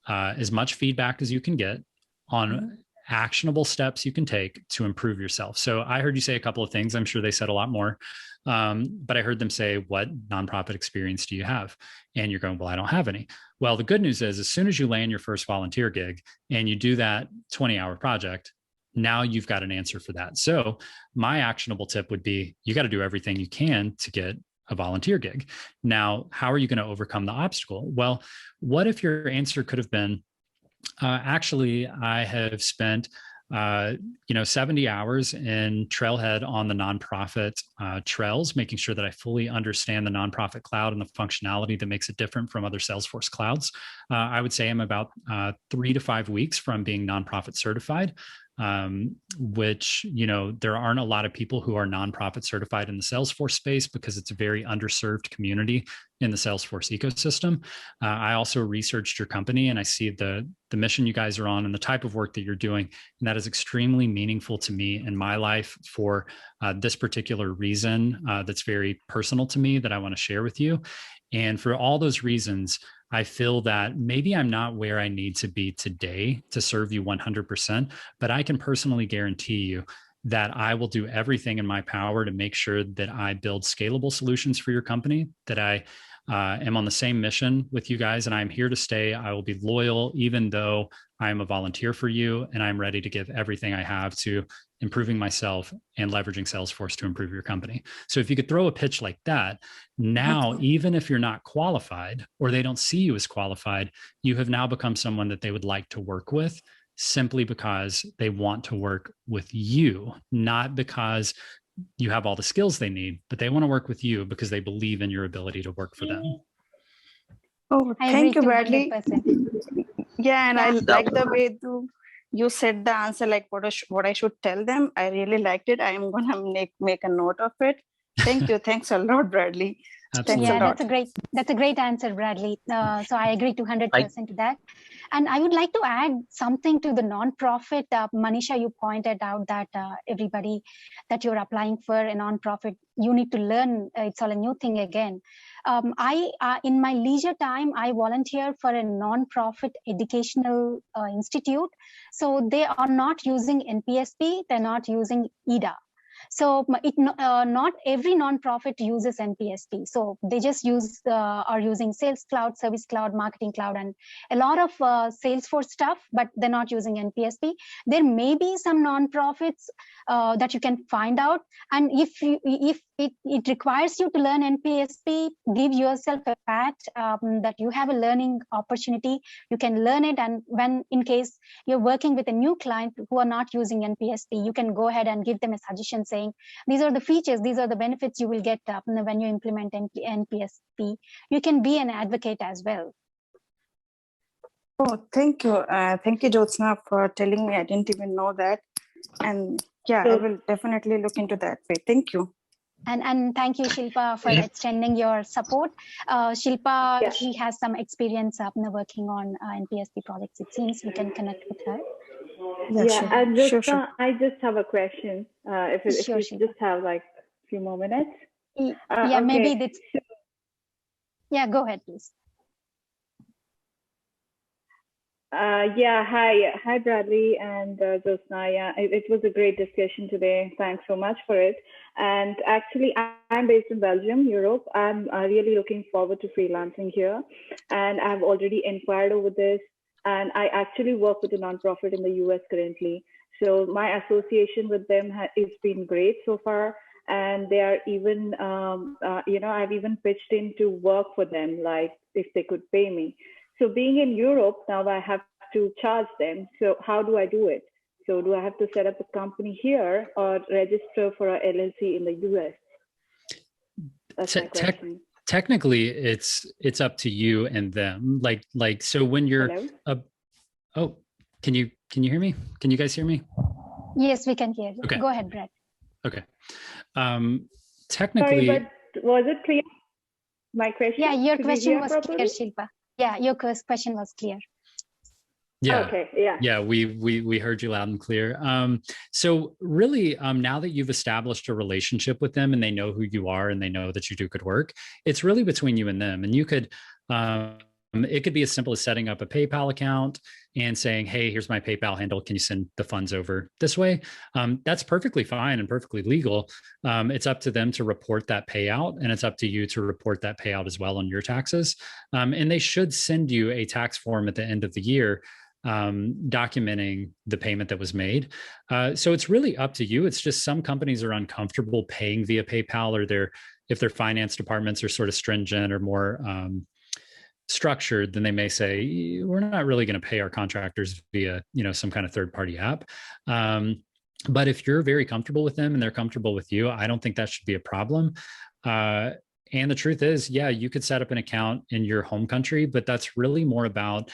as much feedback as you can get on actionable steps you can take to improve yourself. So I heard you say a couple of things. I'm sure they said a lot more, but I heard them say, what nonprofit experience do you have? And you're going, well, I don't have any. Well, the good news is, as soon as you land your first volunteer gig and you do that 20-hour project, now you've got an answer for that. So my actionable tip would be, you got to do everything you can to get a volunteer gig. Now, how are you going to overcome the obstacle? Well, what if your answer could have been, actually, I have spent 70 hours in Trailhead on the nonprofit trails, making sure that I fully understand the nonprofit cloud and the functionality that makes it different from other Salesforce clouds. I would say I'm about 3 to 5 weeks from being nonprofit certified, which, there aren't a lot of people who are nonprofit certified in the Salesforce space because it's a very underserved community in the Salesforce ecosystem. I also researched your company, and I see the mission you guys are on and the type of work that you're doing. And that is extremely meaningful to me in my life for this particular reason that's very personal to me that I want to share with you. And for all those reasons, I feel that maybe I'm not where I need to be today to serve you 100%, but I can personally guarantee you that I will do everything in my power to make sure that I build scalable solutions for your company, that I am on the same mission with you guys, and I'm here to stay. I will be loyal, even though I am a volunteer for you, and I'm ready to give everything I have to improving myself and leveraging Salesforce to improve your company. So if you could throw a pitch like that, now, even if you're not qualified or they don't see you as qualified, you have now become someone that they would like to work with simply because they want to work with you, not because you have all the skills they need, but they want to work with you because they believe in your ability to work for them. Oh, thank you, Bradley. Yeah, and I like the way you said the answer, like what I should tell them. I really liked it. I am gonna make a note of it. Thank you. Thanks a lot, Bradley. Absolutely. Yeah, that's a great answer, Bradley. So I agree 200% to that. And I would like to add something to the nonprofit. Manisha, you pointed out that everybody that you're applying for a nonprofit, you need to learn. It's all a new thing again. In my leisure time, I volunteer for a nonprofit educational institute. So they are not using NPSP. They're not using EDA. So not every nonprofit uses NPSP. So they just are using Sales Cloud, Service Cloud, Marketing Cloud, and a lot of Salesforce stuff, but they're not using NPSP. There may be some nonprofits that you can find out. And if it requires you to learn NPSP, give yourself a pat that you have a learning opportunity. You can learn it. And when in case you're working with a new client who are not using NPSP, you can go ahead and give them a suggestion saying, these are the features, these are the benefits you will get when you implement NPSP. You can be an advocate as well. Oh, thank you. Thank you, Jyotsna, for telling me. I didn't even know that. And yeah, I will definitely look into that. Thank you. And thank you, Shilpa, for extending your support. Shilpa, she has some experience working on NPSP projects. It seems we can connect with her. And sure. I just have a question. If you just have like a few more minutes. Okay. Maybe that's. Yeah, go ahead, please. Hi, Bradley and Jyotsna. Yeah, it was a great discussion today. Thanks so much for it. And actually, I'm based in Belgium, Europe. I'm really looking forward to freelancing here, and I've already inquired over this. And I actually work with a nonprofit in the US currently. So my association with them has been great so far. And they are even, I've even pitched in to work for them, like if they could pay me. So being in Europe, now I have to charge them. So how do I do it? So do I have to set up a company here or register for a LLC in the US? That's my question. Technically, it's up to you and them. Like so when you're can you hear me? Can you guys hear me? Yes, we can hear you. Okay. Go ahead, Brad. Okay. Technically, sorry, but was it clear? My question? Yeah, your question was clear, Shilpa. Yeah, your question was clear. Yeah. Okay. Yeah. Yeah, we heard you loud and clear. So really, now that you've established a relationship with them and they know who you are and they know that you do good work, it's really between you and them. And you could, it could be as simple as setting up a PayPal account and saying, hey, here's my PayPal handle. Can you send the funds over this way? That's perfectly fine and perfectly legal. It's up to them to report that payout, and it's up to you to report that payout as well on your taxes. And they should send you a tax form at the end of the year documenting the payment that was made. So it's really up to you. It's just some companies are uncomfortable paying via PayPal, or they're if their finance departments are sort of stringent or more structured, then they may say, we're not really going to pay our contractors via, some kind of third-party app. But if you're very comfortable with them and they're comfortable with you, I don't think that should be a problem. And the truth is, yeah, you could set up an account in your home country, but that's really more about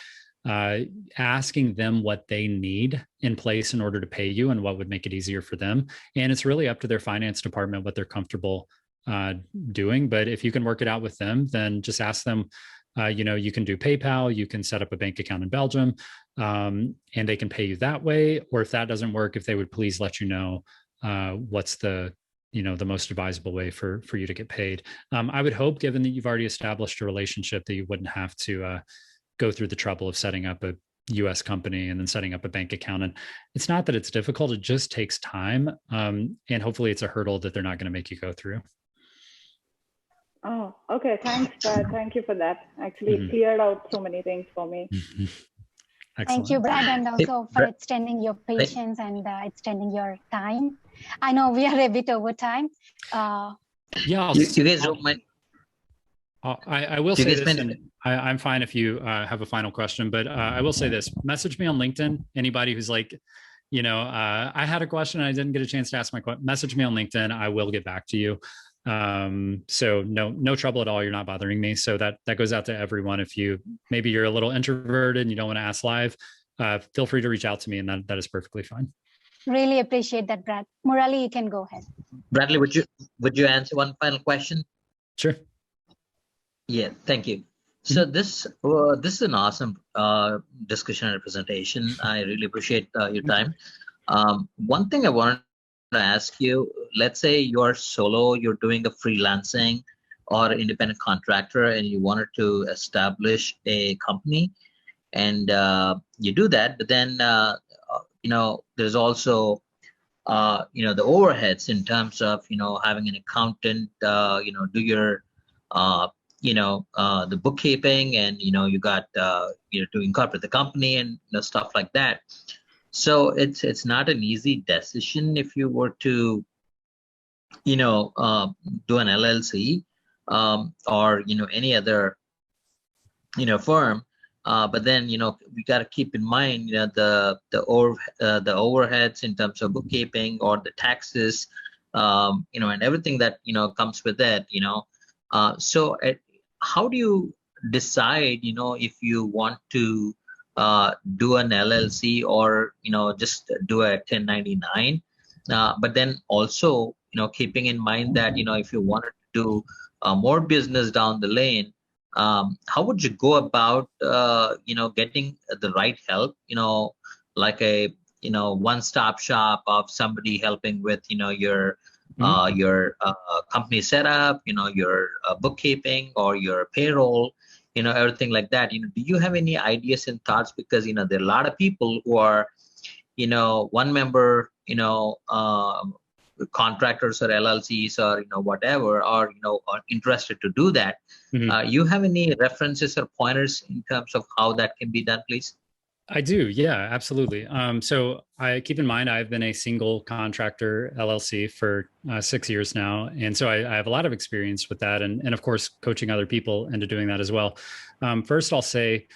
asking them what they need in place in order to pay you and what would make it easier for them. And it's really up to their finance department what they're comfortable doing. But if you can work it out with them, then just ask them. You can do PayPal, you can set up a bank account in Belgium, and they can pay you that way. Or if that doesn't work, if they would please let you know what's the most advisable way for you to get paid. I would hope, given that you've already established a relationship, that you wouldn't have to go through the trouble of setting up a US company and then setting up a bank account. And it's not that it's difficult, it just takes time. And hopefully it's a hurdle that they're not going to make you go through. Oh, okay. Thanks, Brad. Thank you for that. Actually, it cleared out so many things for me. Thank you, Brad, and also for extending your patience and extending your time. I know we are a bit over time. Yeah, you guys don't mind. I will say this, and I'm fine if you have a final question, but I will say this: message me on LinkedIn. Anybody who's like, I had a question and I didn't get a chance to ask my question. Message me on LinkedIn. I will get back to you. So no trouble at all. You're not bothering me. So that goes out to everyone. If maybe you're a little introverted and you don't want to ask live, feel free to reach out to me, and that is perfectly fine. Really appreciate that, Brad. Murali, you can go ahead. Bradley, would you answer one final question? Sure. Yeah, thank you. So this is an awesome discussion and presentation. I really appreciate your time. One thing I wanted to ask you, let's say you're solo, you're doing a freelancing or independent contractor, and you wanted to establish a company, and you do that, but then there's also the overheads in terms of having an accountant do your the bookkeeping, and you got to incorporate the company and stuff like that. So it's not an easy decision if you were to do an LLC or any other firm. But then we got to keep in mind the overheads in terms of bookkeeping or the taxes, and everything that comes with it. So how do you decide if you want to do an LLC or just do a 1099, but then also keeping in mind that if you wanted to do more business down the lane, how would you go about getting the right help, like a one-stop shop of somebody helping with your company setup, your bookkeeping or your payroll, everything like that. Do you have any ideas and thoughts? Because there are a lot of people who are one member contractors or LLCs or whatever are interested to do that. You have any references or pointers in terms of how that can be done, please? I do. Yeah, absolutely. So I keep in mind, I've been a single contractor LLC for 6 years now. And so I have a lot of experience with that. And of course, coaching other people into doing that as well. First, I'll say,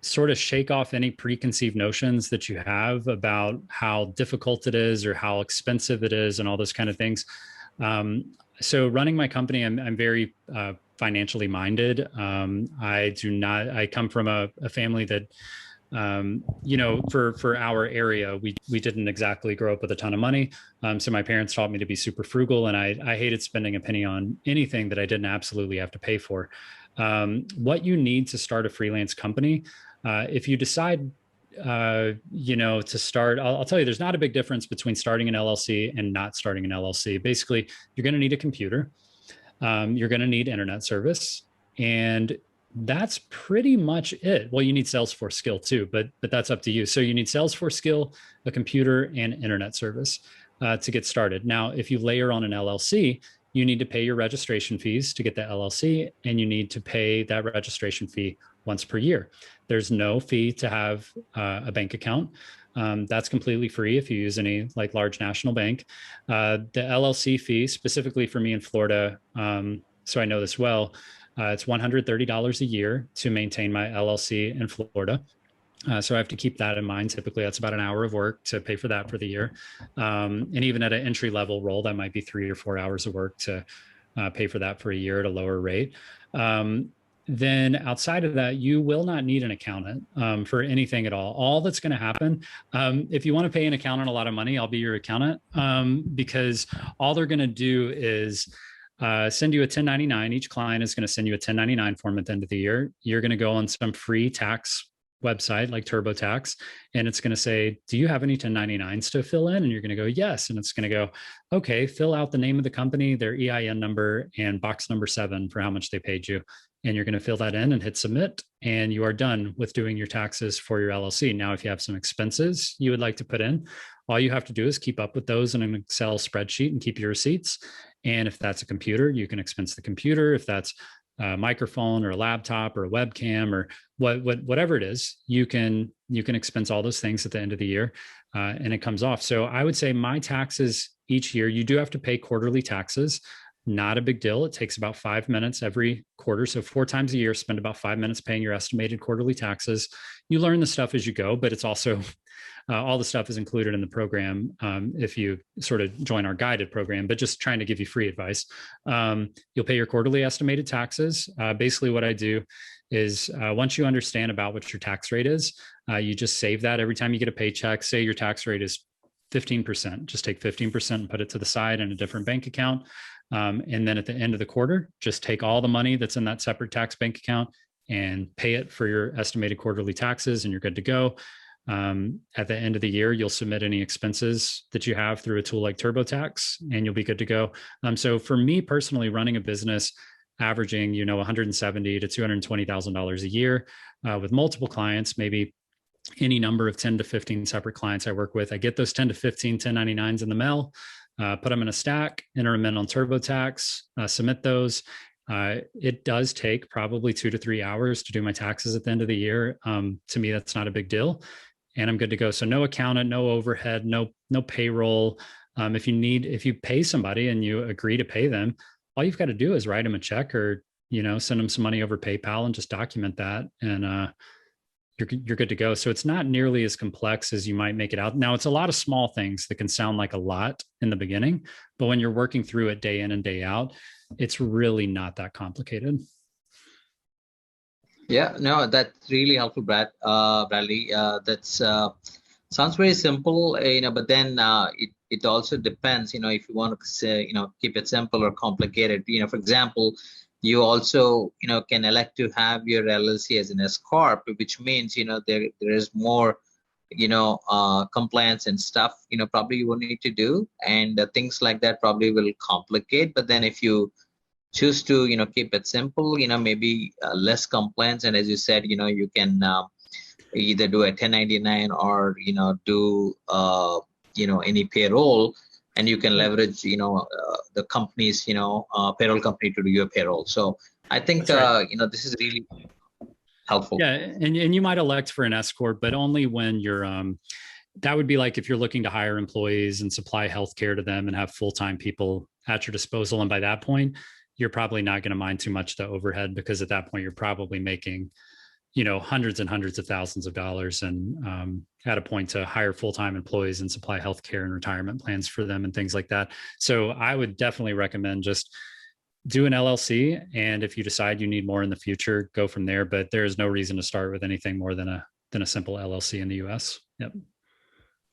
sort of shake off any preconceived notions that you have about how difficult it is or how expensive it is and all those kind of things. So running my company, I'm very financially minded. I come from a family that, for our area, we didn't exactly grow up with a ton of money. So my parents taught me to be super frugal, and I hated spending a penny on anything that I didn't absolutely have to pay for. What you need to start a freelance company, if you decide to start, I'll tell you, there's not a big difference between starting an LLC and not starting an LLC. Basically, you're going to need a computer. You're going to need internet service, and that's pretty much it. Well, you need Salesforce skill too, but that's up to you. So you need Salesforce skill, a computer, and internet service to get started. Now, if you layer on an LLC, you need to pay your registration fees to get the LLC, and you need to pay that registration fee once per year. There's no fee to have a bank account. That's completely free if you use any like large national bank. The LLC fee, specifically for me in Florida, so I know this well, it's $130 a year to maintain my LLC in Florida. So I have to keep that in mind. Typically, that's about an hour of work to pay for that for the year. And even at an entry level role, that might be 3 or 4 hours of work to pay for that for a year at a lower rate. Then outside of that, you will not need an accountant for anything at all. All that's going to happen, if you want to pay an accountant a lot of money, I'll be your accountant, because all they're going to do is send you a 1099. Each client is going to send you a 1099 form at the end of the year. You're going to go on some free tax website like TurboTax, and it's going to say, do you have any 1099s to fill in? And you're going to go, yes. And it's going to go, okay, fill out the name of the company, their EIN number, and box number 7 for how much they paid you. And you're going to fill that in and hit submit, and you are done with doing your taxes for your LLC. Now, if you have some expenses you would like to put in, all you have to do is keep up with those in an Excel spreadsheet and keep your receipts. And if that's a computer, you can expense the computer. If that's a microphone or a laptop or a webcam or whatever it is, you can expense all those things at the end of the year, and it comes off. So I would say my taxes each year, you do have to pay quarterly taxes. Not a big deal. It takes about 5 minutes every quarter. So 4 times a year, spend about 5 minutes paying your estimated quarterly taxes. You learn the stuff as you go, but it's also all the stuff is included in the program if you sort of join our guided program, but just trying to give you free advice. You'll pay your quarterly estimated taxes. Basically what I do is once you understand about what your tax rate is, you just save that every time you get a paycheck. Say your tax rate is 15%, just take 15% and put it to the side in a different bank account. And then at the end of the quarter, just take all the money that's in that separate tax bank account and pay it for your estimated quarterly taxes, and you're good to go. At the end of the year, you'll submit any expenses that you have through a tool like TurboTax, and you'll be good to go. So for me personally, running a business, averaging, $170,000 to $220,000 a year with multiple clients, maybe any number of 10 to 15 separate clients I work with. I get those 10 to 15 1099s in the mail, put them in a stack, enter them in on TurboTax, submit those. It does take probably 2 to 3 hours to do my taxes at the end of the year. To me, that's not a big deal, and I'm good to go. So no accountant, no overhead, no payroll. If you pay somebody and you agree to pay them, all you've got to do is write them a check or, send them some money over PayPal and just document that. And, you're good to go. So it's not nearly as complex as you might make it out. Now, it's a lot of small things that can sound like a lot in the beginning, but when you're working through it day in and day out, it's really not that complicated. Yeah, no, that's really helpful, Bradley. That's sounds very simple, but then it also depends, if you want to say, keep it simple or complicated. For example, you also, can elect to have your LLC as an S corp, which means, there is more, compliance and stuff, probably you will need to do, and things like that probably will complicate. But then if you choose to, keep it simple, maybe less compliance, and as you said, you can either do a 1099 or, do, any payroll. And you can leverage, the company's, payroll company to do your payroll. So I think, right. This is really helpful. Yeah, and you might elect for an S corp, but only when you're. That would be like if you're looking to hire employees and supply healthcare to them and have full-time people at your disposal. And by that point, you're probably not going to mind too much the overhead, because at that point you're probably making, hundreds and hundreds of thousands of dollars, and at a point to hire full-time employees and supply healthcare and retirement plans for them and things like that. So I would definitely recommend just do an LLC. And if you decide you need more in the future, go from there. But there is no reason to start with anything more than a simple LLC in the US. Yep.